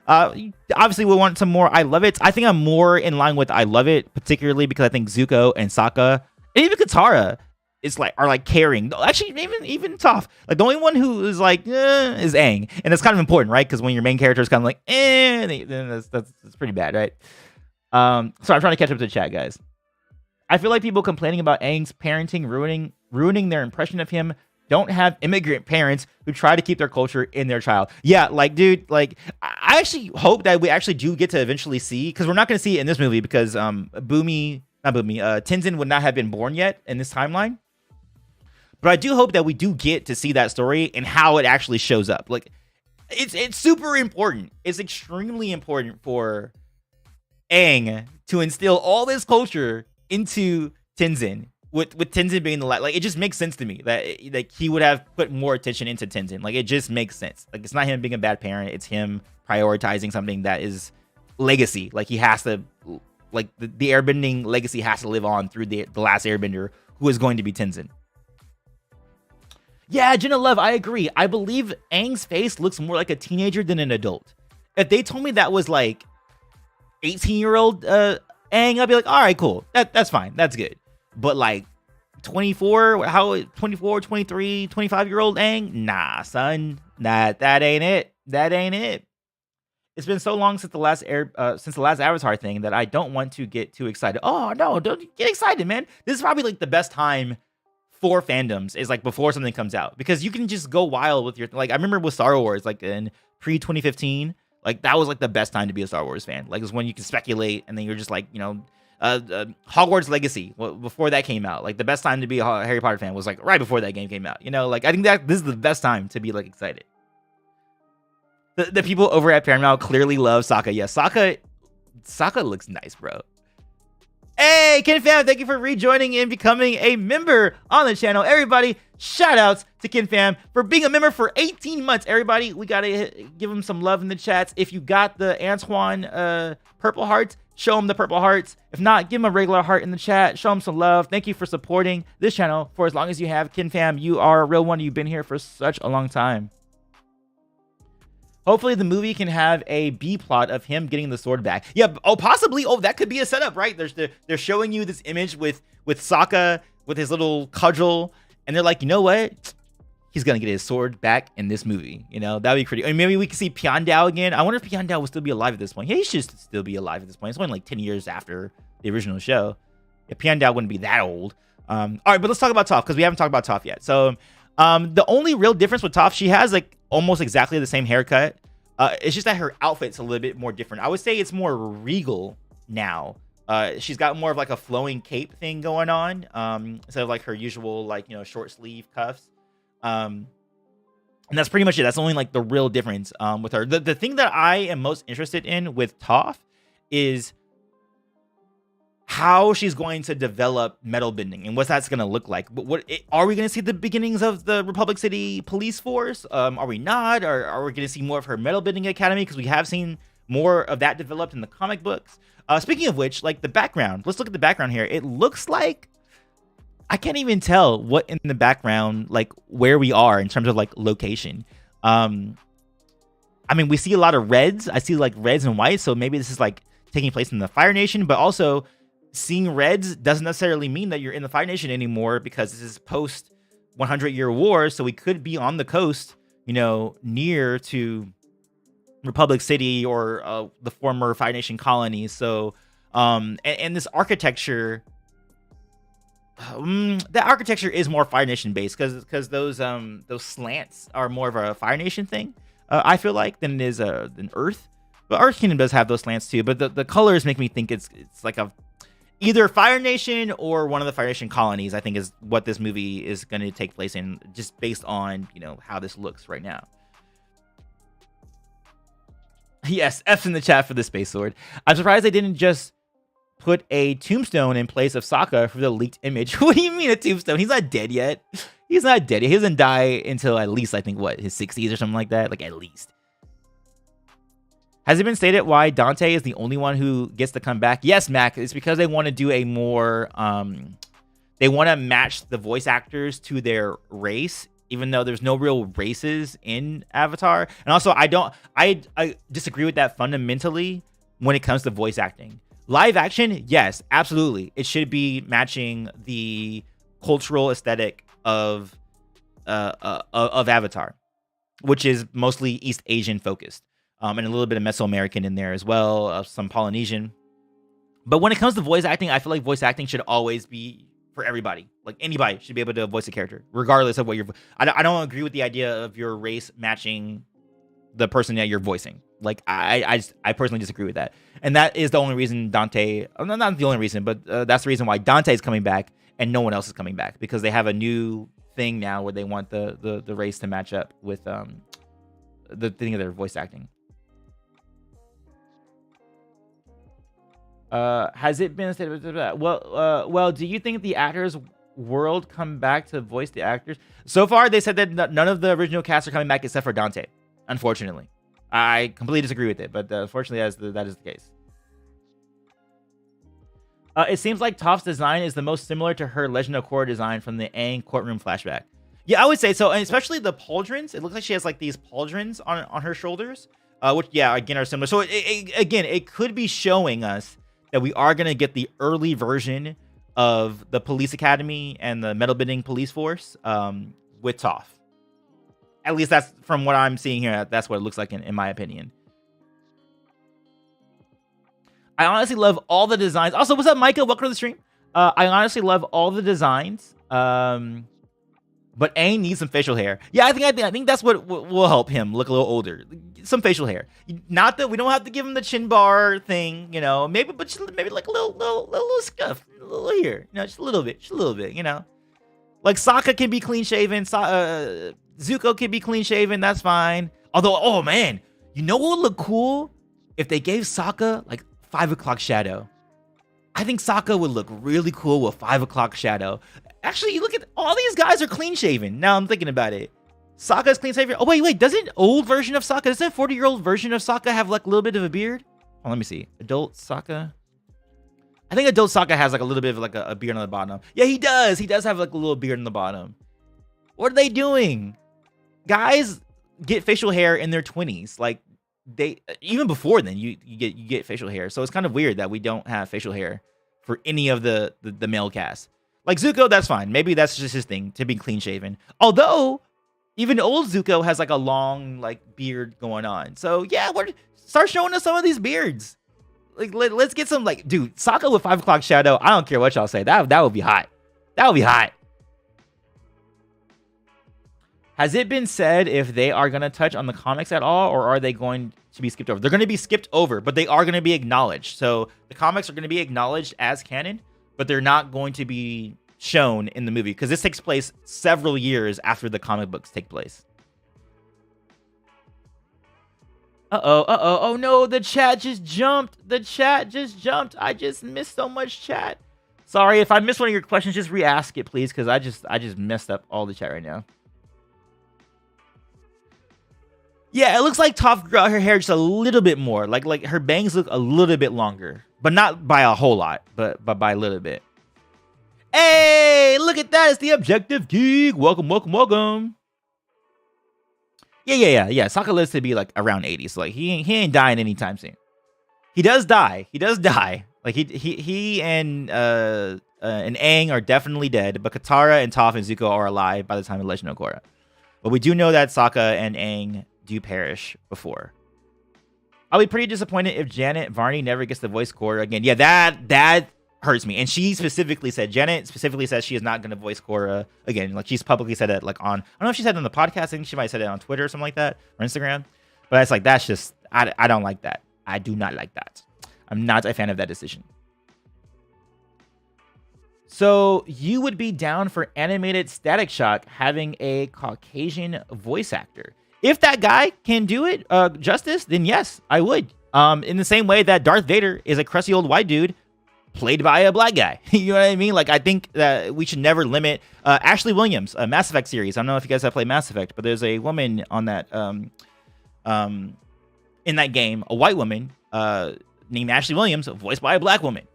Obviously we want some more I love it. I think I'm more in line with I love it, particularly because I think Zuko and Sokka and even Katara are like caring. Actually, even Toph. Like the only one who is like is Aang, and that's kind of important, right? Because when your main character is kind of like then that's pretty bad, right? So I'm trying to catch up to the chat, guys. I feel like people complaining about Aang's parenting ruining their impression of him don't have immigrant parents who try to keep their culture in their child. Yeah, like dude, like I actually hope that we actually do get to eventually see, because we're not going to see it in this movie because Tenzin would not have been born yet in this timeline. But I do hope that we do get to see that story and how it actually shows up. Like, it's super important. It's extremely important for Aang to instill all this culture into Tenzin. With Tenzin being the like, it just makes sense to me that like he would have put more attention into Tenzin. Like, it just makes sense. Like, it's not him being a bad parent. It's him prioritizing something that is legacy. Like, he has to, like the airbending legacy has to live on through the last airbender, who is going to be Tenzin. Yeah, Jenna Love, I agree. I believe Aang's face looks more like a teenager than an adult. If they told me that was like 18-year-old Aang, I'd be like, all right, cool. That's fine. That's good. But like 24, 23, 25-year-old Aang? Nah, son. That ain't it. That ain't it. It's been so long since the last Avatar thing that I don't want to get too excited. Oh, no, don't get excited, man. This is probably like the best time for fandoms, is like before something comes out, because you can just go wild with your, like, I remember with Star Wars, like in pre-2015, like that was like the best time to be a Star Wars fan. Like, it's when you can speculate, and then you're just like, Hogwarts Legacy, before that came out, like the best time to be a Harry Potter fan was like right before that game came out. Like, I think that this is the best time to be like excited. The people over at Paramount clearly love Sokka. Yeah, Sokka looks nice, bro. Hey, Ken Fam, thank you for rejoining and becoming a member on the channel. Everybody, shout outs to Ken Fam for being a member for 18 months. Everybody, we got to give him some love in the chats. If you got the Antoine purple hearts, show him the purple hearts. If not, give him a regular heart in the chat. Show him some love. Thank you for supporting this channel for as long as you have. Ken Fam, you are a real one. You've been here for such a long time. Hopefully the movie can have a B plot of him getting the sword back. Yeah. Oh, possibly. Oh, that could be a setup, right? They're showing you this image with Sokka with his little cudgel, and they're like, you know what? He's gonna get his sword back in this movie. You know, that'd be pretty. I mean, maybe we could see Piandao again. I wonder if Piandao will still be alive at this point. Yeah, he should still be alive at this point. It's only like 10 years after the original show. Yeah, Piandao wouldn't be that old. All right, but let's talk about Toph, because we haven't talked about Toph yet. So the only real difference with Toph, she has like almost exactly the same haircut. It's just that her outfit's a little bit more different. I would say it's more regal now. She's got more of like a flowing cape thing going on, instead of like her usual like, you know, short sleeve cuffs. And that's pretty much it. That's only like the real difference with her. The thing that I am most interested in with Toph is how she's going to develop metal bending and what that's going to look like. But are we going to see the beginnings of the Republic City police force? Are we not? Or are we going to see more of her metal bending academy? Because we have seen more of that developed in the comic books. Speaking of which, like the background, let's look at the background here. It looks like, I can't even tell what in the background, like where we are in terms of like location. I mean, we see a lot of reds. I see like reds and whites. So maybe this is like taking place in the Fire Nation, but also seeing reds doesn't necessarily mean that you're in the Fire Nation anymore, because this is post 100-year war. So we could be on the coast, you know, near to Republic City or the former Fire Nation colonies. So, and this architecture, the architecture is more Fire Nation based, because those slants are more of a Fire Nation thing. I feel like than it is than Earth. But Earth Kingdom does have those slants too. But the colors make me think it's like a either Fire Nation or one of the Fire Nation colonies, I think, is what this movie is going to take place in, just based on, you know, how this looks right now. Yes, F's in the chat for the space sword. I'm surprised they didn't just put a tombstone in place of Sokka for the leaked image. What do you mean a tombstone? He's not dead yet. He's not dead yet. He doesn't die until at least, I think, what, his 60s or something like that? Like, at least. Has it been stated why Dante is the only one who gets to come back? Yes, Mac. It's because they want to do a more... they want to match the voice actors to their race, even though there's no real races in Avatar. And also, I disagree with that fundamentally when it comes to voice acting. Live action, yes, absolutely. It should be matching the cultural aesthetic of Avatar, which is mostly East Asian focused. And a little bit of Mesoamerican in there as well, some Polynesian. But when it comes to voice acting, I feel like voice acting should always be for everybody. Like, anybody should be able to voice a character, regardless of what you're... I don't agree with the idea of your race matching the person that you're voicing. Like, I personally disagree with that. And that is the only reason Dante... Not the only reason, but that's the reason why Dante is coming back and no one else is coming back. Because they have a new thing now where they want the race to match up with the thing of their voice acting. Has it been stated? Well, do you think the actors world come back to voice the actors? So far, they said that none of the original cast are coming back except for Dante. Unfortunately, I completely disagree with it, but unfortunately, that is the case. It seems like Toph's design is the most similar to her Legend of Korra design from the Aang courtroom flashback. Yeah, I would say so, and especially the pauldrons. It looks like she has like these pauldrons on her shoulders, which, yeah, again, are similar. So it could be showing us that we are going to get the early version of the police academy and the metal bending police force with Toph. At least that's from what I'm seeing here. That's what it looks like in my opinion. I honestly love all the designs. Also, what's up, Micah? Welcome to the stream. I honestly love all the designs. But Aang needs some facial hair. Yeah, I think that's what will help him look a little older. Some facial hair. Not that we don't have to give him the chin bar thing, you know. Maybe like a little scuff, a little here, you know, just a little bit, you know. Like Sokka can be clean shaven. Zuko can be clean shaven. That's fine. Although, oh man, you know what would look cool if they gave Sokka like 5 o'clock shadow. I think Sokka would look really cool with 5 o'clock shadow. Actually, you look at all these guys are clean shaven. Now I'm thinking about it. Sokka's clean shaven. Oh, wait. Doesn't old version of Sokka, doesn't 40-year-old version of Sokka have like a little bit of a beard? Oh, let me see. Adult Sokka. I think adult Sokka has like a little bit of like a beard on the bottom. Yeah, he does. He does have like a little beard on the bottom. What are they doing? Guys, get facial hair in their 20s. Like they even before then, you get facial hair. So it's kind of weird that we don't have facial hair for any of the male cast. Like Zuko, that's fine. Maybe that's just his thing to be clean shaven. Although even old Zuko has like a long like beard going on. So yeah, start showing us some of these beards. Like let's get some like, dude, Sokka with 5 o'clock shadow. I don't care what y'all say. That would be hot. That would be hot. Has it been said if they are going to touch on the comics at all, or are they going to be skipped over? They're going to be skipped over, but they are going to be acknowledged. So the comics are going to be acknowledged as canon, but they're not going to be shown in the movie because this takes place several years after the comic books take place. Oh no, the chat just jumped. I just missed so much chat. Sorry, if I missed one of your questions, just re-ask it, please, because I just messed up all the chat right now. Yeah, it looks like Toph grew out her hair just a little bit more. Like her bangs look a little bit longer, but not by a whole lot, but by a little bit. Hey, look at that! It's the Objective Geek. Welcome. Yeah. Sokka lives to be like around 80, so like he ain't dying anytime soon. He does die. Like he and Aang are definitely dead, but Katara and Toph and Zuko are alive by the time of Legend of Korra. But we do know that Sokka and Aang do perish before. I'll be pretty disappointed if Janet Varney never gets to voice Korra again. Yeah, that hurts me. And Janet specifically says she is not going to voice Korra again. Like she's publicly said it like on, I don't know if she said it on the podcast. I think she might have said it on Twitter or something like that, or Instagram. But it's like, that's just, I don't like that. I do not like that. I'm not a fan of that decision. So you would be down for animated Static Shock having a Caucasian voice actor. If that guy can do it justice, then yes, I would. In the same way that Darth Vader is a crusty old white dude played by a black guy. You know what I mean? Like, I think that we should never limit Ashley Williams, a Mass Effect series. I don't know if you guys have played Mass Effect, but there's a woman on that in that game, a white woman named Ashley Williams, voiced by a black woman.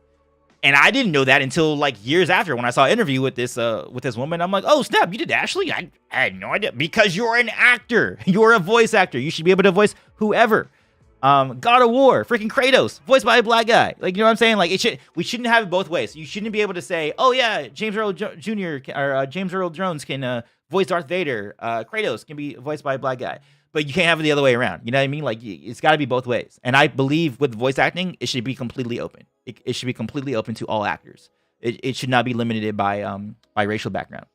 And I didn't know that until like years after when I saw an interview with this woman. I'm like, oh snap, you did Ashley? I had no idea. Because you're an actor. You're a voice actor. You should be able to voice whoever. God of War, freaking Kratos, voiced by a black guy. Like, you know what I'm saying? Like, we shouldn't have it both ways. You shouldn't be able to say, oh yeah, James Earl Jr. or James Earl Jones can voice Darth Vader. Kratos can be voiced by a black guy. But you can't have it the other way around. You know what I mean? Like, it's got to be both ways. And I believe with voice acting, it should be completely open. It should be completely open to all actors. It should not be limited by racial background.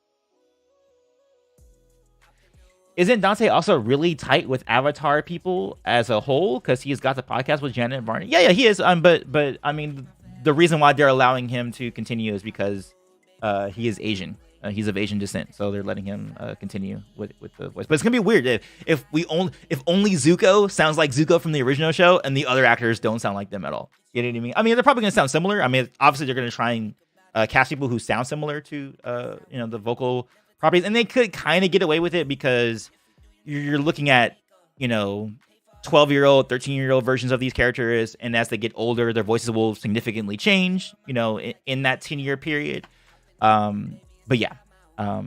Isn't Dante also really tight with Avatar people as a whole? Because he's got the podcast with Janet Varney. Yeah, he is. But I mean, the reason why they're allowing him to continue is because he is Asian. He's of Asian descent, so they're letting him continue with the voice. But it's gonna be weird if only Zuko sounds like Zuko from the original show, and the other actors don't sound like them at all. You know what I mean? I mean, they're probably gonna sound similar. I mean, obviously they're gonna try and cast people who sound similar to the vocal properties, and they could kind of get away with it because you're looking at 12-year-old, 13-year-old versions of these characters, and as they get older, their voices will significantly change. In that 10-year period. But yeah, I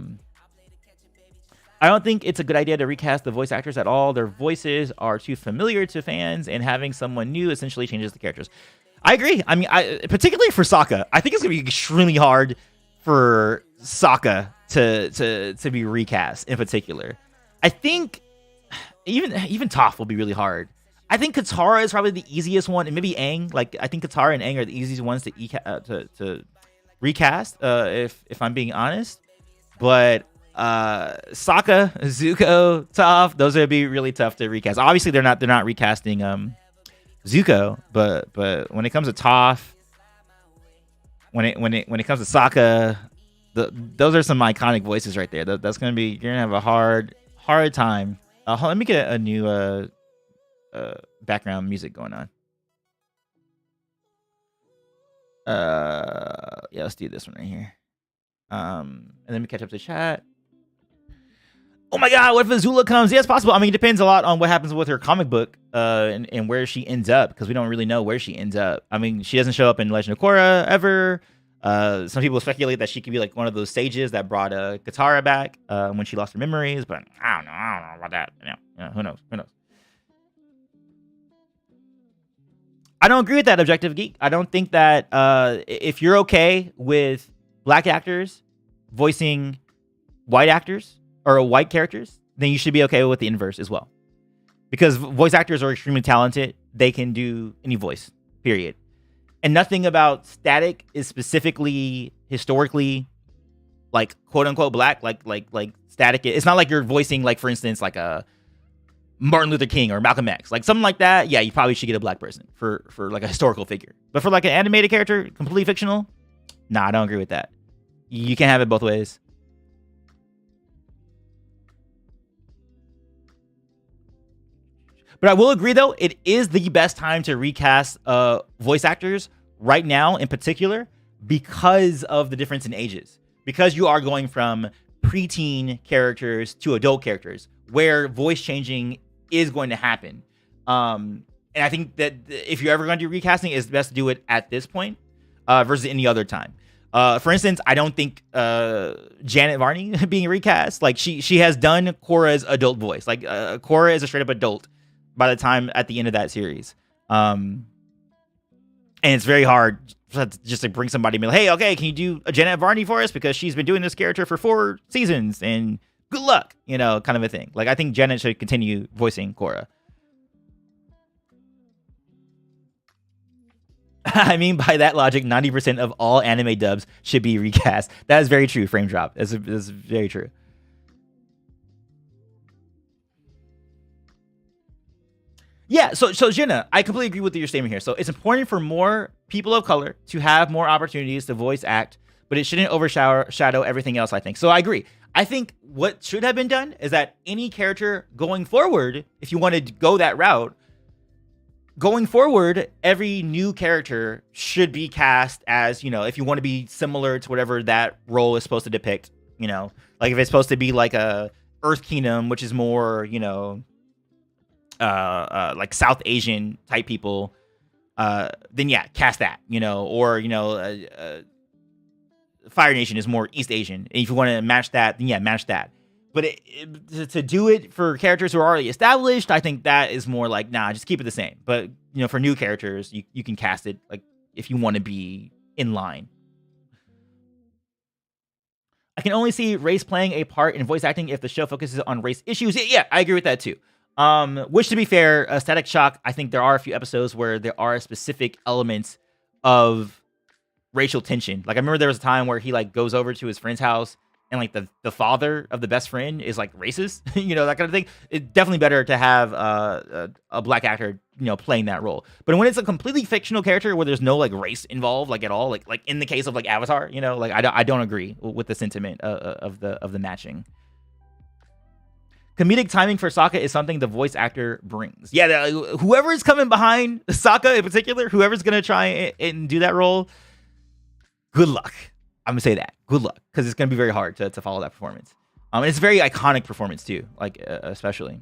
don't think it's a good idea to recast the voice actors at all. Their voices are too familiar to fans, and having someone new essentially changes the characters. I agree. I mean, particularly for Sokka, I think it's gonna be extremely hard for Sokka to be recast in particular. I think even Toph will be really hard. I think Katara is probably the easiest one, and maybe Aang. Like, I think Katara and Aang are the easiest ones to recast, if I'm being honest. But Sokka, Zuko, Toph, those would be really tough to recast. Obviously, they're not recasting Zuko, but when it comes to Toph, when it comes to Sokka, those are some iconic voices right there. That's gonna be, you're gonna have a hard time. Let me get a new background music going on. Yeah, let's do this one right here. And then we catch up to chat. Oh my god, what if Azula comes? Yeah, it's possible. I mean, it depends a lot on what happens with her comic book and where she ends up, because we don't really know where she ends up. I mean, she doesn't show up in Legend of Korra ever. Some people speculate that she could be like one of those sages that brought Katara back when she lost her memories, but I don't know about that. Who knows? I don't agree with that, Objective Geek. I don't think that if you're okay with black actors voicing white actors or white characters, then you should be okay with the inverse as well. Because voice actors are extremely talented. They can do any voice, period. And nothing about Static is specifically historically like quote unquote black, like Static. It's not like you're voicing, like, for instance, like a Martin Luther King or Malcolm X, like something like that. Yeah, you probably should get a black person for like a historical figure. But for like an animated character, completely fictional, nah, I don't agree with that. You can't have it both ways. But I will agree, though, it is the best time to recast voice actors right now, in particular, because of the difference in ages. Because you are going from preteen characters to adult characters, where voice changing is going to happen. And I think that if you're ever going to do recasting, it's best to do it at this point versus any other time. For instance, I don't think Janet Varney being recast, like she has done Korra's adult voice. Like Korra is a straight up adult by the time at the end of that series. And it's very hard just to bring somebody and be like, hey, okay, can you do a Janet Varney for us? Because she's been doing this character for 4 seasons and good luck, kind of a thing. Like, I think Janet should continue voicing Korra. I mean, by that logic, 90% of all anime dubs should be recast. That is very true, Frame Drop. That's very true. Yeah, so Jenna, I completely agree with your statement here. So it's important for more people of color to have more opportunities to voice act, but it shouldn't overshadow everything else, I think. So I agree. I think what should have been done is that any character going forward, if you wanted to go that route, going forward, every new character should be cast as, if you want to be similar to whatever that role is supposed to depict, like if it's supposed to be like a Earth Kingdom, which is more, like South Asian type people, then yeah, cast that, or Fire Nation is more East Asian. And if you want to match that, then yeah, match that. But to do it for characters who are already established, I think that is more like, nah, just keep it the same. But for new characters, you can cast it like if you want to be in line. I can only see race playing a part in voice acting if the show focuses on race issues. Yeah, I agree with that too. Which, to be fair, Static Shock, I think there are a few episodes where there are specific elements of racial tension. Like, I remember there was a time where he like goes over to his friend's house and like the father of the best friend is like racist, that kind of thing. It's definitely better to have a black actor, playing that role. But when it's a completely fictional character where there's no like race involved, like at all, like in the case of like Avatar, like I don't agree with the sentiment of the matching. Comedic timing for Sokka is something the voice actor brings. Yeah, whoever is coming behind Sokka in particular, whoever's gonna try and do that role, good luck. I'm gonna say that. Good luck, because it's gonna be very hard to follow that performance. And it's a very iconic performance too, like especially.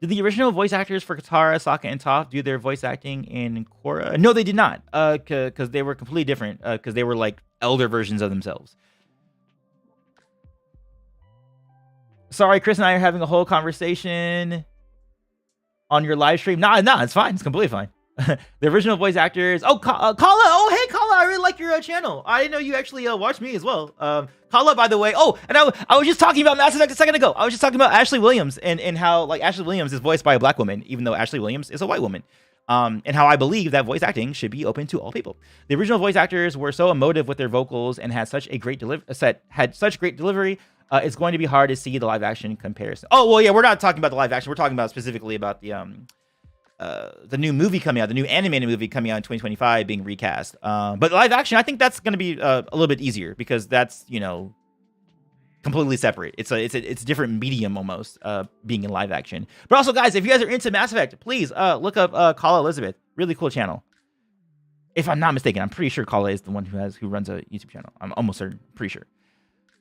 Did the original voice actors for Katara, Sokka, and Toph do their voice acting in Korra? No, they did not, because they were completely different. Because they were like elder versions of themselves. Sorry, Chris and I are having a whole conversation on your live stream. Nah, it's fine. It's completely fine. The original voice actors. Oh, Kala. Oh, hey, Kala. I really like your channel. I didn't know you actually watched me as well. Kala, by the way. Oh, and I was just talking about Mass Effect a second ago. I was just talking about Ashley Williams and how like Ashley Williams is voiced by a black woman, even though Ashley Williams is a white woman. And how I believe that voice acting should be open to all people. The original voice actors were so emotive with their vocals and had such great delivery. It's going to be hard to see the live action comparison. Oh, well, yeah, we're not talking about the live action. We're talking about specifically about the new movie coming out, the new animated movie coming out in 2025 being recast. But live action, I think that's going to be a little bit easier because that's, completely separate. It's a different medium almost, being in live action. But also, guys, if you guys are into Mass Effect, please look up Kala Elizabeth. Really cool channel. If I'm not mistaken, I'm pretty sure Kala is the one who runs a YouTube channel. I'm almost certain, pretty sure.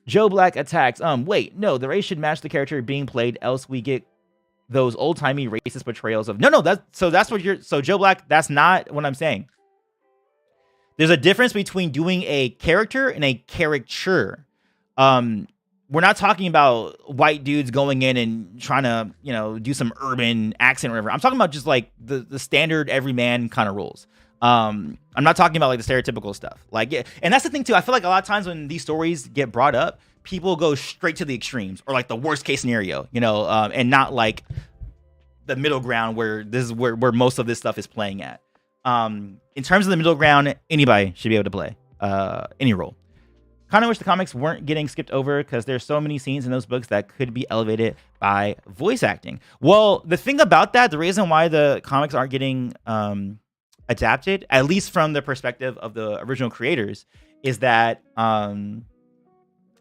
Joe Black attacks. Wait, no, the race should match the character being played, else we get those old-timey racist portrayals of... No, that's what you're... So, Joe Black, that's not what I'm saying. There's a difference between doing a character and a caricature. We're not talking about white dudes going in and trying to, do some urban accent or whatever. I'm talking about just like the standard everyman kind of roles. I'm not talking about like the stereotypical stuff. Like, yeah, and that's the thing too. I feel like a lot of times when these stories get brought up, people go straight to the extremes or like the worst case scenario, and not like the middle ground where this is where most of this stuff is playing at. In terms of the middle ground, anybody should be able to play any role. Kind of wish the comics weren't getting skipped over because there's so many scenes in those books that could be elevated by voice acting. Well, the thing about that, the reason why the comics aren't getting adapted, at least from the perspective of the original creators, is that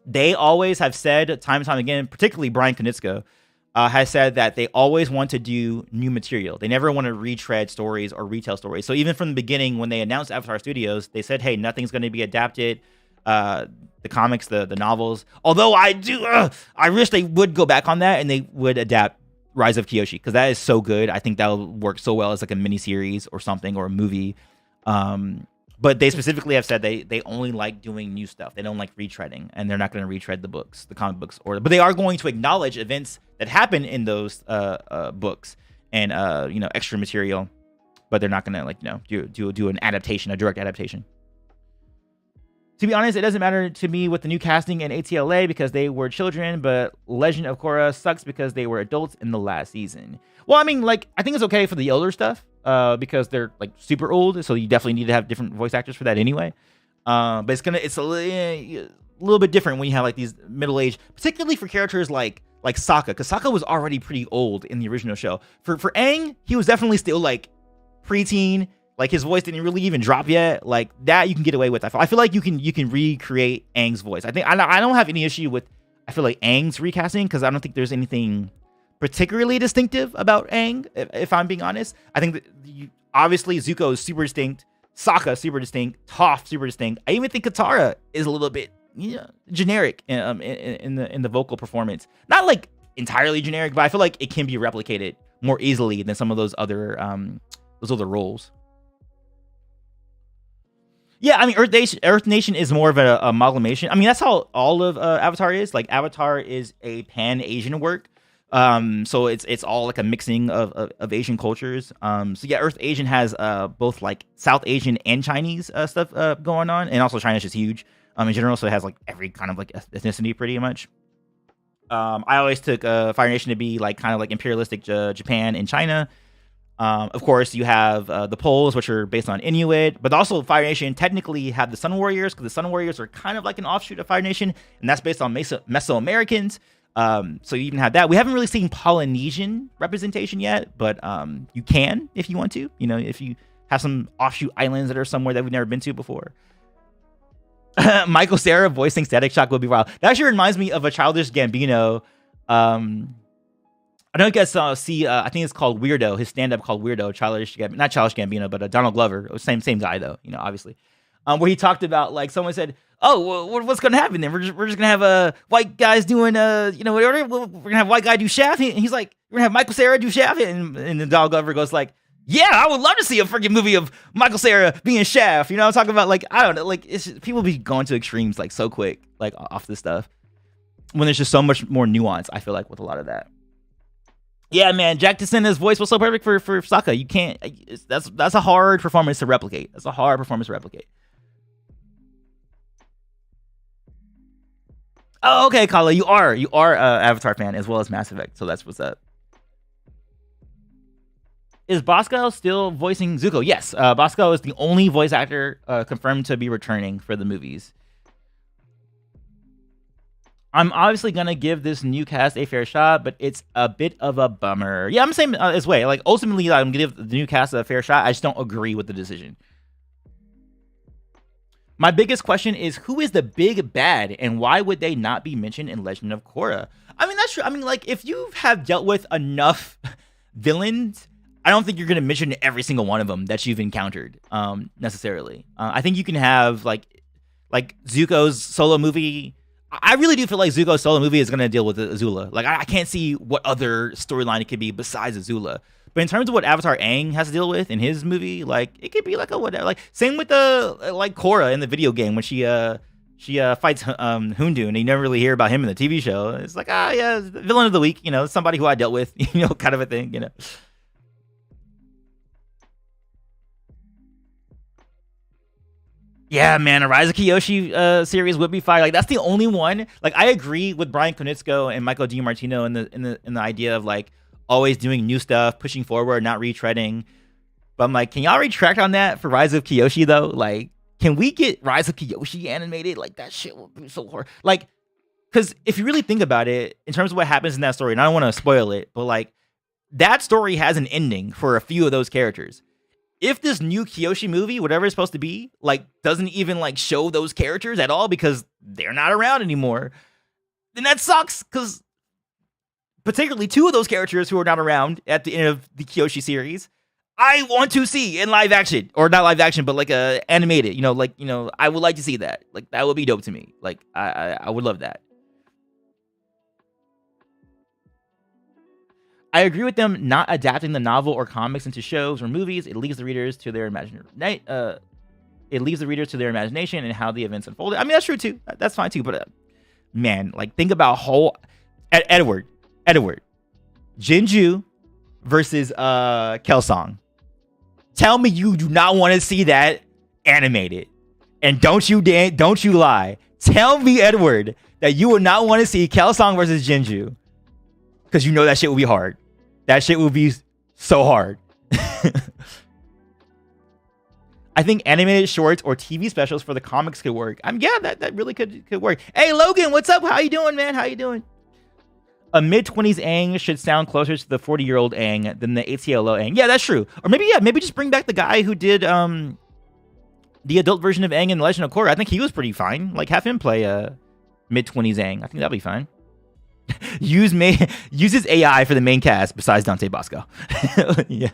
they always have said time and time again, particularly Brian Konietzko, has said that they always want to do new material. They never want to retread stories or retell stories. So even from the beginning, when they announced Avatar Studios, they said, hey, nothing's going to be adapted. The comics, the novels. Although I wish they would go back on that and they would adapt Rise of Kyoshi, because that is so good. I think that will work so well as like a mini series or something, or a movie. But they specifically have said they only like doing new stuff. They don't like retreading, and they're not going to retread the comic books, but they are going to acknowledge events that happen in those books and extra material. But they're not going to do an adaptation, a direct adaptation. To be honest, it doesn't matter to me with the new casting in ATLA because they were children, but Legend of Korra sucks because they were adults in the last season. Well, I mean, like, I think it's okay for the older stuff because they're like super old, so you definitely need to have different voice actors for that anyway. But it's a little bit different when you have like these middle-aged, particularly for characters like Sokka, because Sokka was already pretty old in the original show. For Aang, he was definitely still like preteen. Like, his voice didn't really even drop yet. Like, that you can get away with. I feel like you can recreate Aang's voice. I don't have any issue with, I feel like, Aang's recasting, because I don't think there's anything particularly distinctive about Aang, if I'm being honest. I think that obviously Zuko is super distinct, Sokka super distinct, Toph super distinct. I even think Katara is a little bit generic in the vocal performance. Not like entirely generic, but I feel like it can be replicated more easily than some of those other roles. Yeah, I mean, Earth Nation is more of an amalgamation. I mean, that's how all of Avatar is. Like, Avatar is a pan-Asian work. So it's all like a mixing of Asian cultures. So yeah, Earth Asian has both like South Asian and Chinese stuff going on. And also China's just huge in general. So it has like every kind of like ethnicity pretty much. I always took Fire Nation to be like kind of like imperialistic Japan and China. Of course, you have the Poles, which are based on Inuit, but also Fire Nation technically have the Sun Warriors, because the Sun Warriors are kind of like an offshoot of Fire Nation, and that's based on Mesoamericans. So you even have that. We haven't really seen Polynesian representation yet, but you can if you want to. If you have some offshoot islands that are somewhere that we've never been to before. Michael Cera voicing Static Shock would be wild. That actually reminds me of a Childish Gambino. I don't guess see. I think it's called Weirdo. His stand-up called Weirdo. Not Childish Gambino, but Donald Glover. Same guy though. Obviously, where he talked about like someone said, "Oh, well, what's going to happen then? We're just gonna have white guys doing whatever. We're gonna have white guy do Shaft." And he's like, "We're gonna have Michael Cera do Shaft," and then Donald Glover goes like, "Yeah, I would love to see a freaking movie of Michael Cera being Shaft." I'm talking about, like, I don't know, like, it's just, people be going to extremes like so quick, like off this stuff, when there's just so much more nuance. I feel like with a lot of that. Yeah, man, Jack DeSena's voice was so perfect for Sokka. You can't. That's a hard performance to replicate. Oh, okay, Kala, you are Avatar fan as well as Mass Effect, so that's what's up. Is Bosco still voicing Zuko? Yes, Bosco is the only voice actor confirmed to be returning for the movies. I'm obviously going to give this new cast a fair shot, but it's a bit of a bummer. Yeah, I'm saying this way. Like, ultimately, I'm going to give the new cast a fair shot. I just don't agree with the decision. My biggest question is, who is the big bad, and why would they not be mentioned in Legend of Korra? I mean, that's true. I mean, like, if you have dealt with enough villains, I don't think you're going to mention every single one of them that you've encountered, necessarily. I think you can have, like Zuko's solo movie. I really do feel like Zuko's solo movie is going to deal with Azula. Like, I can't see what other storyline it could be besides Azula. But in terms of what Avatar Aang has to deal with in his movie, like it could be like a whatever. Like same with the like Korra in the video game when she fights Hundu, and you never really hear about him in the TV show. It's like yeah, villain of the week, somebody who I dealt with, kind of a thing, Yeah, man, a Rise of Kyoshi series would be fire. Like that's the only one. Like I agree with Brian Konietzko and Michael DiMartino in the idea of like always doing new stuff, pushing forward, not retreading. But I'm like, can y'all retract on that for Rise of Kyoshi though? Like, can we get Rise of Kyoshi animated? Like that shit would be so hard. Like, because if you really think about it, in terms of what happens in that story, and I don't want to spoil it, but like that story has an ending for a few of those characters. If this new Kyoshi movie, whatever it's supposed to be, like doesn't even like show those characters at all because they're not around anymore, then that sucks. Because particularly two of those characters who are not around at the end of the Kyoshi series, I want to see in live action, or not live action, but like animated. I would like to see that. Like that would be dope to me. Like I would love that. I agree with them not adapting the novel or comics into shows or movies. It leaves the readers to their imagination. It leaves the readers to their imagination and how the events unfolded. I mean, that's true too. That's fine too. But man, like think about Edward, Jinju versus Kelsang. Tell me you do not want to see that animated, and don't you lie. Tell me, Edward, that you would not want to see Kelsang versus Jinju, because you know that shit will be hard. That shit will be so hard. I think animated shorts or TV specials for the comics could work. Yeah, that really could work. Hey, Logan, what's up? How you doing, man? How you doing? A mid-20s Aang should sound closer to the 40-year-old Aang than the ATLO Aang. Yeah, that's true. Or maybe just bring back the guy who did the adult version of Aang in The Legend of Korra. I think he was pretty fine. Like, have him play mid-20s Aang. I think that'll be fine. Use his AI for the main cast besides Dante Bosco. Yeah.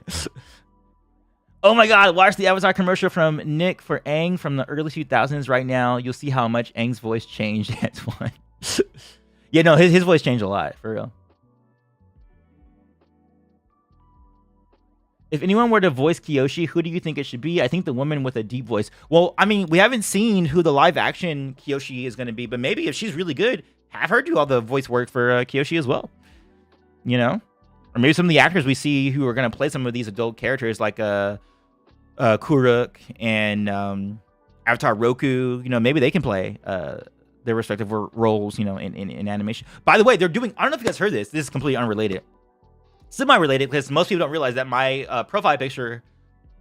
Oh my god, watch the Avatar commercial from Nick for Aang from the early 2000s right now. You'll see how much Aang's voice changed at one. Yeah, no, his voice changed a lot, for real. If anyone were to voice Kyoshi, who do you think it should be? I think the woman with a deep voice. Well, I mean, we haven't seen who the live action Kyoshi is going to be, but maybe if she's really good, have her do all the voice work for Kyoshi as well. Or maybe some of the actors we see who are going to play some of these adult characters like Kuruk and Avatar Roku, maybe they can play their respective roles, in animation. By the way, they're doing, I don't know if you guys heard this. This is completely unrelated. Semi-related, because most people don't realize that my profile picture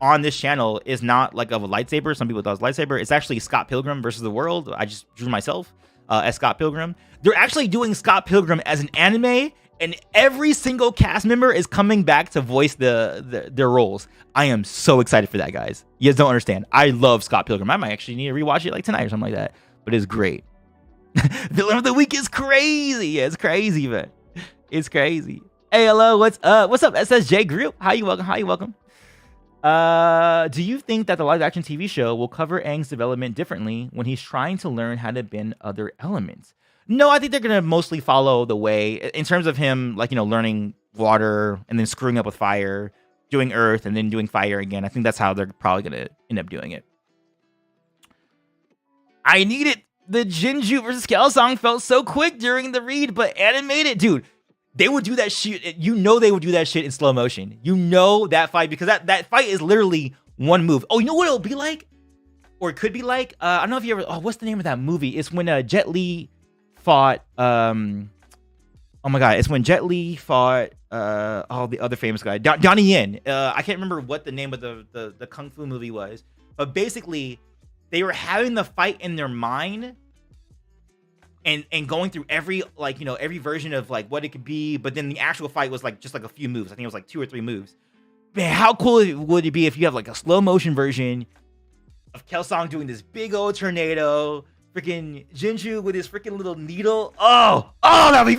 on this channel is not like of a lightsaber. Some people thought it was a lightsaber. It's actually Scott Pilgrim versus the World. I just drew myself as Scott Pilgrim. They're actually doing Scott Pilgrim as an anime, and every single cast member is coming back to voice their roles. I am so excited for that, guys. You guys don't understand. I love Scott Pilgrim. I might actually need to rewatch it like tonight or something like that. But it's great. Villain of the week is crazy. Yeah, it's crazy, man. It's crazy. Hey, hello, what's up? What's up, SSJ Group? How you welcome? Do you think that the live action TV show will cover Aang's development differently when he's trying to learn how to bend other elements? No, I think they're gonna mostly follow the way in terms of him, like, learning water and then screwing up with fire, doing earth and then doing fire again. I think that's how they're probably gonna end up doing it. I need it. The Jinju versus Kelsang felt so quick during the read, but animated, dude. They would do that shit. They would do that shit in slow motion. That fight, because that fight is literally one move. Oh, you know what it'll be like? Or it could be like, I don't know if you ever, what's the name of that movie? It's when Jet Li fought, oh my God. It's when Jet Li fought, the other famous guy, Donnie Yen. I can't remember what the name of the Kung Fu movie was. But basically, they were having the fight in their mind, and going through every version of like what it could be, but then the actual fight was like just like a few moves. I think it was like 2 or 3 moves. Man, how cool would it be if you have like a slow motion version of Kelsang doing this big old tornado, freaking Jinju with his freaking little needle? That'd be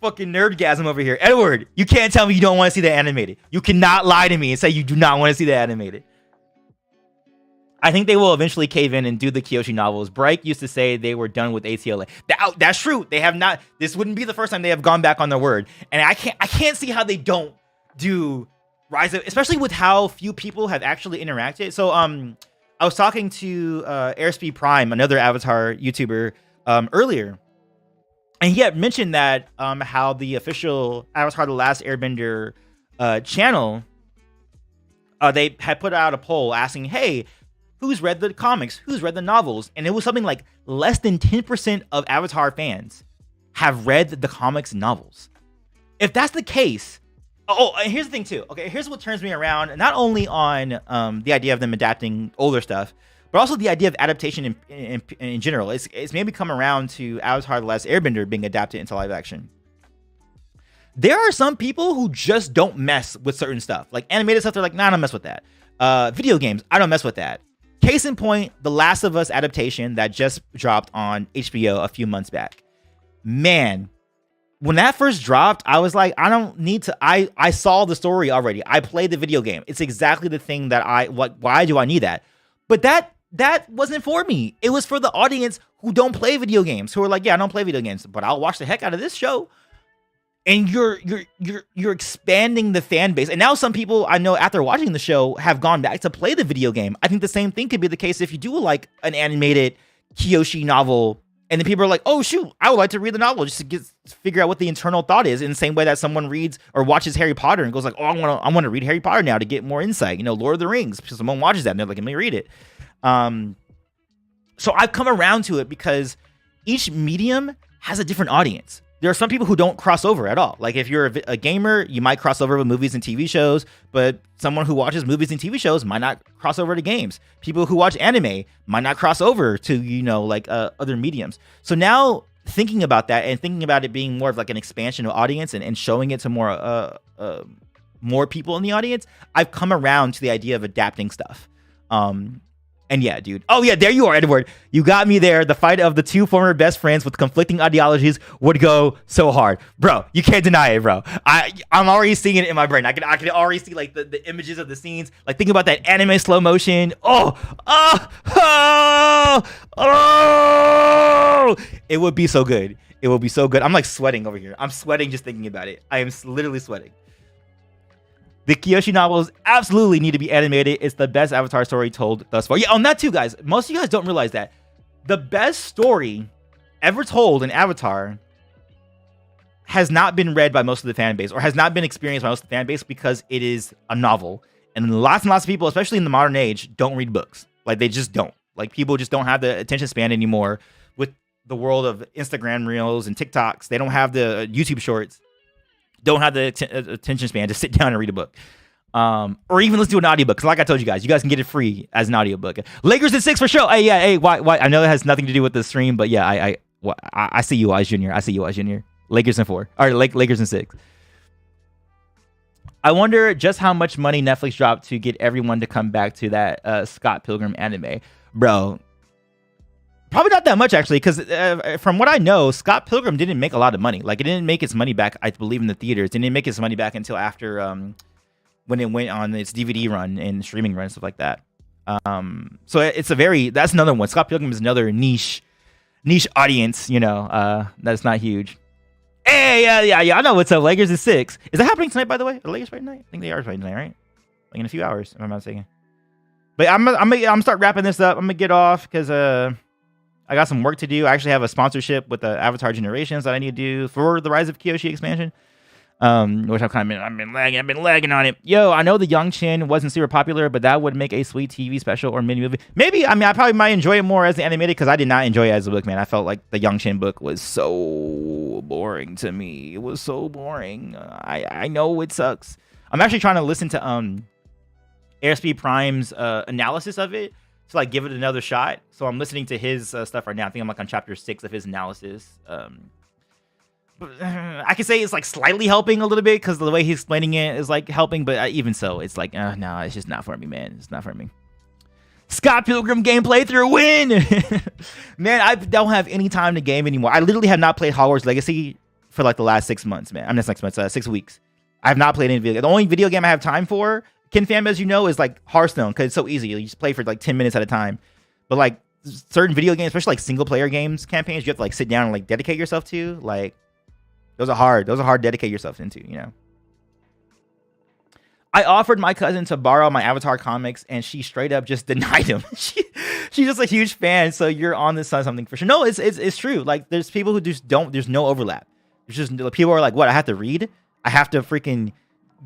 fucking nerdgasm over here. Edward, you can't tell me you don't want to see that animated. You cannot lie to me and say you do not want to see that animated. I think they will eventually cave in and do the Kyoshi novels. Bright used to say they were done with ATLA. That's true. They have not. This wouldn't be the first time they have gone back on their word. And I can't see how they don't do Rise of, especially with how few people have actually interacted. So I was talking to Airspeed Prime, another Avatar YouTuber, earlier, and he had mentioned that how the official Avatar: The Last Airbender channel, they had put out a poll asking, hey, who's read the comics? Who's read the novels? And it was something like less than 10% of Avatar fans have read the comics and novels. If that's the case, and here's the thing too. Okay, here's what turns me around. Not only on the idea of them adapting older stuff, but also the idea of adaptation in general. It's maybe come around to Avatar: The Last Airbender being adapted into live action. There are some people who just don't mess with certain stuff. Like animated stuff, they're like, nah, I don't mess with that. Video games, I don't mess with that. Case in point, The Last of Us adaptation that just dropped on HBO a few months back. Man, when that first dropped, I was like, I don't need to. I saw the story already. I played the video game. It's exactly the thing that why do I need that? But that wasn't for me. It was for the audience who don't play video games, who are like, yeah, I don't play video games, but I'll watch the heck out of this show. And you're expanding the fan base. And now some people I know after watching the show have gone back to play the video game. I think the same thing could be the case if you do like an animated Kyoshi novel, and then people are like, oh shoot, I would like to read the novel just to figure out what the internal thought is, in the same way that someone reads or watches Harry Potter and goes like, oh, I want to read Harry Potter now to get more insight. Lord of the Rings, because someone watches that and they're like, let me read it. So I've come around to it because each medium has a different audience. There are some people who don't cross over at all. Like if you're a gamer, you might cross over with movies and TV shows, but someone who watches movies and TV shows might not cross over to games. People who watch anime might not cross over to, other mediums. So now thinking about that and thinking about it being more of like an expansion of audience and showing it to more people in the audience, I've come around to the idea of adapting stuff. And yeah, dude. Oh yeah, there you are, Edward. You got me there. The fight of the two former best friends with conflicting ideologies would go so hard, bro. You can't deny it, bro. I'm already seeing it in my brain. I can already see like the images of the scenes. Like think about that anime slow motion. Oh, it would be so good. It will be so good. I'm like sweating over here. I'm sweating just thinking about it. I am literally sweating. The Kyoshi novels absolutely need to be animated. It's the best Avatar story told thus far. Yeah, on that too, guys. Most of you guys don't realize that. The best story ever told in Avatar has not been read by most of the fan base, or has not been experienced by most of the fan base, because it is a novel. And lots of people, especially in the modern age, don't read books. Like, they just don't. Like, people just don't have the attention span anymore with the world of Instagram Reels and TikToks. They don't have the YouTube Shorts. Don't have the attention span to sit down and read a book. Or even let's do an audiobook. Because like I told you guys can get it free as an audiobook. Lakers in 6 for sure. Hey, yeah, hey, why? I know it has nothing to do with the stream, but yeah, I see you, Wise Jr. I see you, Wise Jr. Lakers in 4. All right, Lakers in 6. I wonder just how much money Netflix dropped to get everyone to come back to that Scott Pilgrim anime. Bro, probably not that much, actually, because from what I know, Scott Pilgrim didn't make a lot of money. Like, it didn't make its money back, I believe, in the theaters. It didn't make its money back until after when it went on its DVD run and streaming run and stuff like that. So that's another one. Scott Pilgrim is another niche audience, that's not huge. Hey, yeah, I know what's up. Lakers is 6. Is that happening tonight, by the way? Are the Lakers playing tonight? I think they are playing tonight, right? Like in a few hours, if I'm not mistaken. But I'm gonna start wrapping this up. I'm gonna get off because I got some work to do. I actually have a sponsorship with the Avatar Generations that I need to do for the Rise of Kyoshi expansion. Which I've been lagging on it. Yo, I know the Young-Chin wasn't super popular, but that would make a sweet TV special or mini movie. Maybe, I probably might enjoy it more as the animated, because I did not enjoy it as a book, man. I felt like the Young-Chin book was so boring to me. It was so boring. I know it sucks. I'm actually trying to listen to Airspeed Prime's analysis of it to like give it another shot. So I'm listening to his stuff right now. I think I'm like on chapter 6 of his analysis. I can say it's like slightly helping a little bit because the way he's explaining it is like helping, but even so, it's like, no, it's just not for me, man. It's not for me. Scott Pilgrim gameplay through win. Man, I don't have any time to game anymore. I literally have not played Hogwarts Legacy for like the last 6 months, man. I'm not 6 months, 6 weeks. I have not played any video. The only video game I have time for, KinFam, as you know, is like Hearthstone because it's so easy. You just play for like 10 minutes at a time. But like certain video games, especially like single player games campaigns, you have to like sit down and like dedicate yourself to. Like those are hard. Those are hard to dedicate yourself into, you know. I offered my cousin to borrow my Avatar comics, and she straight up just denied him. She's just a huge fan, so you're on this on something for sure. No, it's true. Like, there's people who just don't. There's no overlap. There's just people are like, what? I have to read. I have to freaking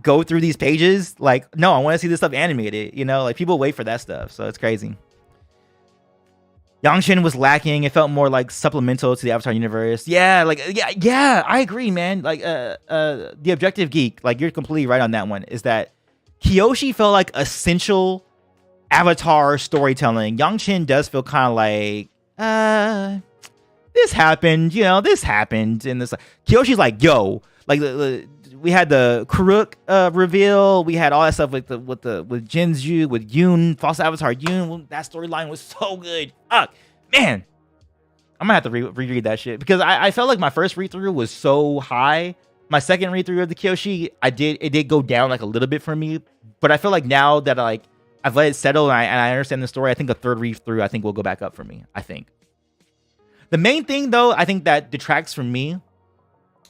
go through these pages. Like, no, I want to see this stuff animated. You know, like people wait for that stuff, so it's crazy. Yangshin was lacking. It felt more like supplemental to the Avatar universe. Yeah, like yeah, I agree, man. Like the Objective Geek, like you're completely right on that one. Is that Kyoshi felt like essential Avatar storytelling. Yangshin does feel kind of like this happened, you know, this happened in this. Kyoshi's like, yo, like we had the Karuk reveal, we had all that stuff with Jinzu, with Yoon, false Avatar Yoon. That storyline was so good. Fuck, man, I'm gonna have to reread that shit because I felt like my first read through was so high. My second read through of the Kyoshi, it did go down like a little bit for me, but I feel like now that I've let it settle and I understand the story, I think a third read through, I think will go back up for me. I think the main thing though, I think that detracts from me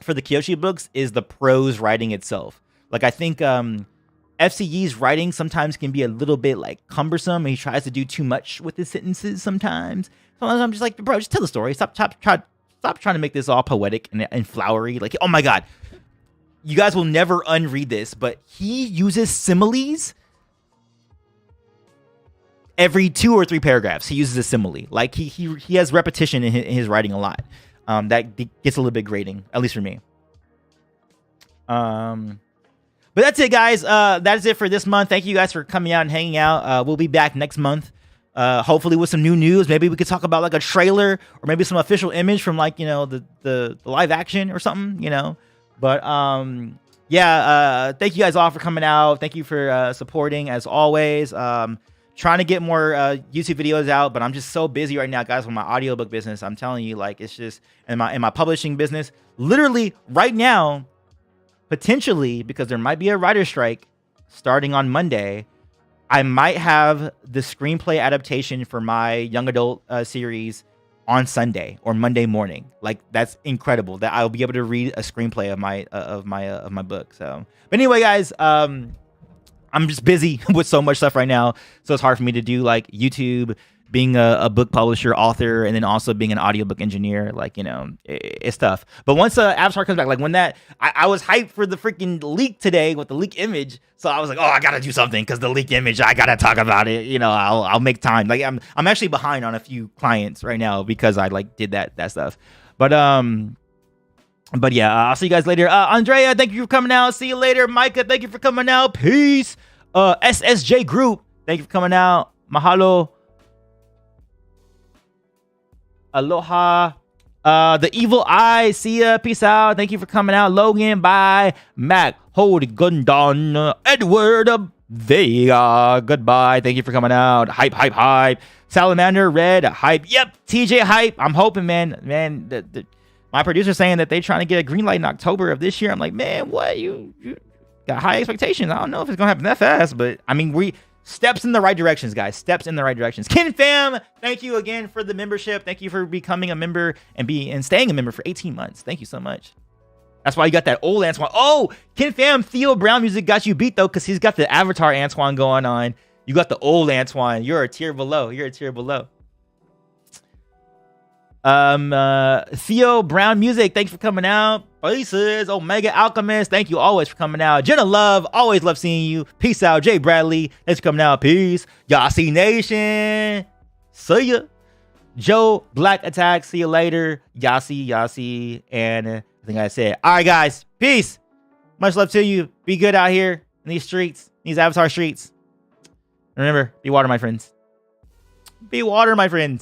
for the Kyoshi books is the prose writing itself. Like I think FCE's writing sometimes can be a little bit like cumbersome. He tries to do too much with his sentences sometimes. Sometimes I'm just like, bro, just tell the story. Stop trying to make this all poetic and flowery. Like, oh my god, you guys will never unread this, but he uses similes every 2 or 3 paragraphs. He uses a simile. Like he has repetition in his writing a lot. That gets a little bit grating, at least for me. But that's it, guys. That is it for this month. Thank you guys for coming out and hanging out. We'll be back next month. Hopefully with some new news. Maybe we could talk about like a trailer or maybe some official image from like, you know, the live action or something, you know. But yeah, thank you guys all for coming out. Thank you for supporting as always. Trying to get more YouTube videos out, but I'm just so busy right now, guys, with my audiobook business. I'm telling you, like, it's just in my publishing business. Literally right now, potentially, because there might be a writer's strike starting on Monday, I might have the screenplay adaptation for my young adult series on Sunday or Monday morning. Like, that's incredible that I'll be able to read a screenplay of my book. So, but anyway, guys, I'm just busy with so much stuff right now, so it's hard for me to do like YouTube, being a book publisher, author, and then also being an audiobook engineer. Like, you know, it's tough. But once Avatar comes back, like when that, I was hyped for the freaking leak today with the leak image, so I was like, oh, I gotta do something because the leak image, I gotta talk about it. You know, I'll make time. Like I'm actually behind on a few clients right now because I like did that stuff. But yeah, I'll see you guys later. Andrea, thank you for coming out. See you later. Micah, thank you for coming out. Peace. SSJ Group, thank you for coming out. Mahalo. Aloha. The Evil Eye, see ya. Peace out. Thank you for coming out. Logan, bye. Mac, Hold Gundon. Edward Vega, goodbye. Thank you for coming out. Hype. Salamander, Red, hype. Yep, TJ hype. I'm hoping, man. My producer's saying that they're trying to get a green light in October of this year. I'm like, man, what? You got high expectations. I don't know if it's gonna happen that fast, but I mean, steps in the right directions, guys. Steps in the right directions. KinFam, thank you again for the membership. Thank you for becoming a member and staying a member for 18 months. Thank you so much. That's why you got that old Antoine. Oh, KinFam, Theo Brown music got you beat though, because he's got the Avatar Antoine going on. You got the old Antoine. You're a tier below. Theo Brown music, thanks for coming out. Faces, Omega Alchemist, thank you always for coming out. Jenna Love, always love seeing you. Peace out. Jay Bradley, thanks for coming out. Peace. Yasi Nation, see ya. Joe Black Attack, see you later. Yasi, and I think I said, all right, guys, peace. Much love to you. Be good out here in these streets, these Avatar streets. Remember, be water, my friends. Be water, my friends.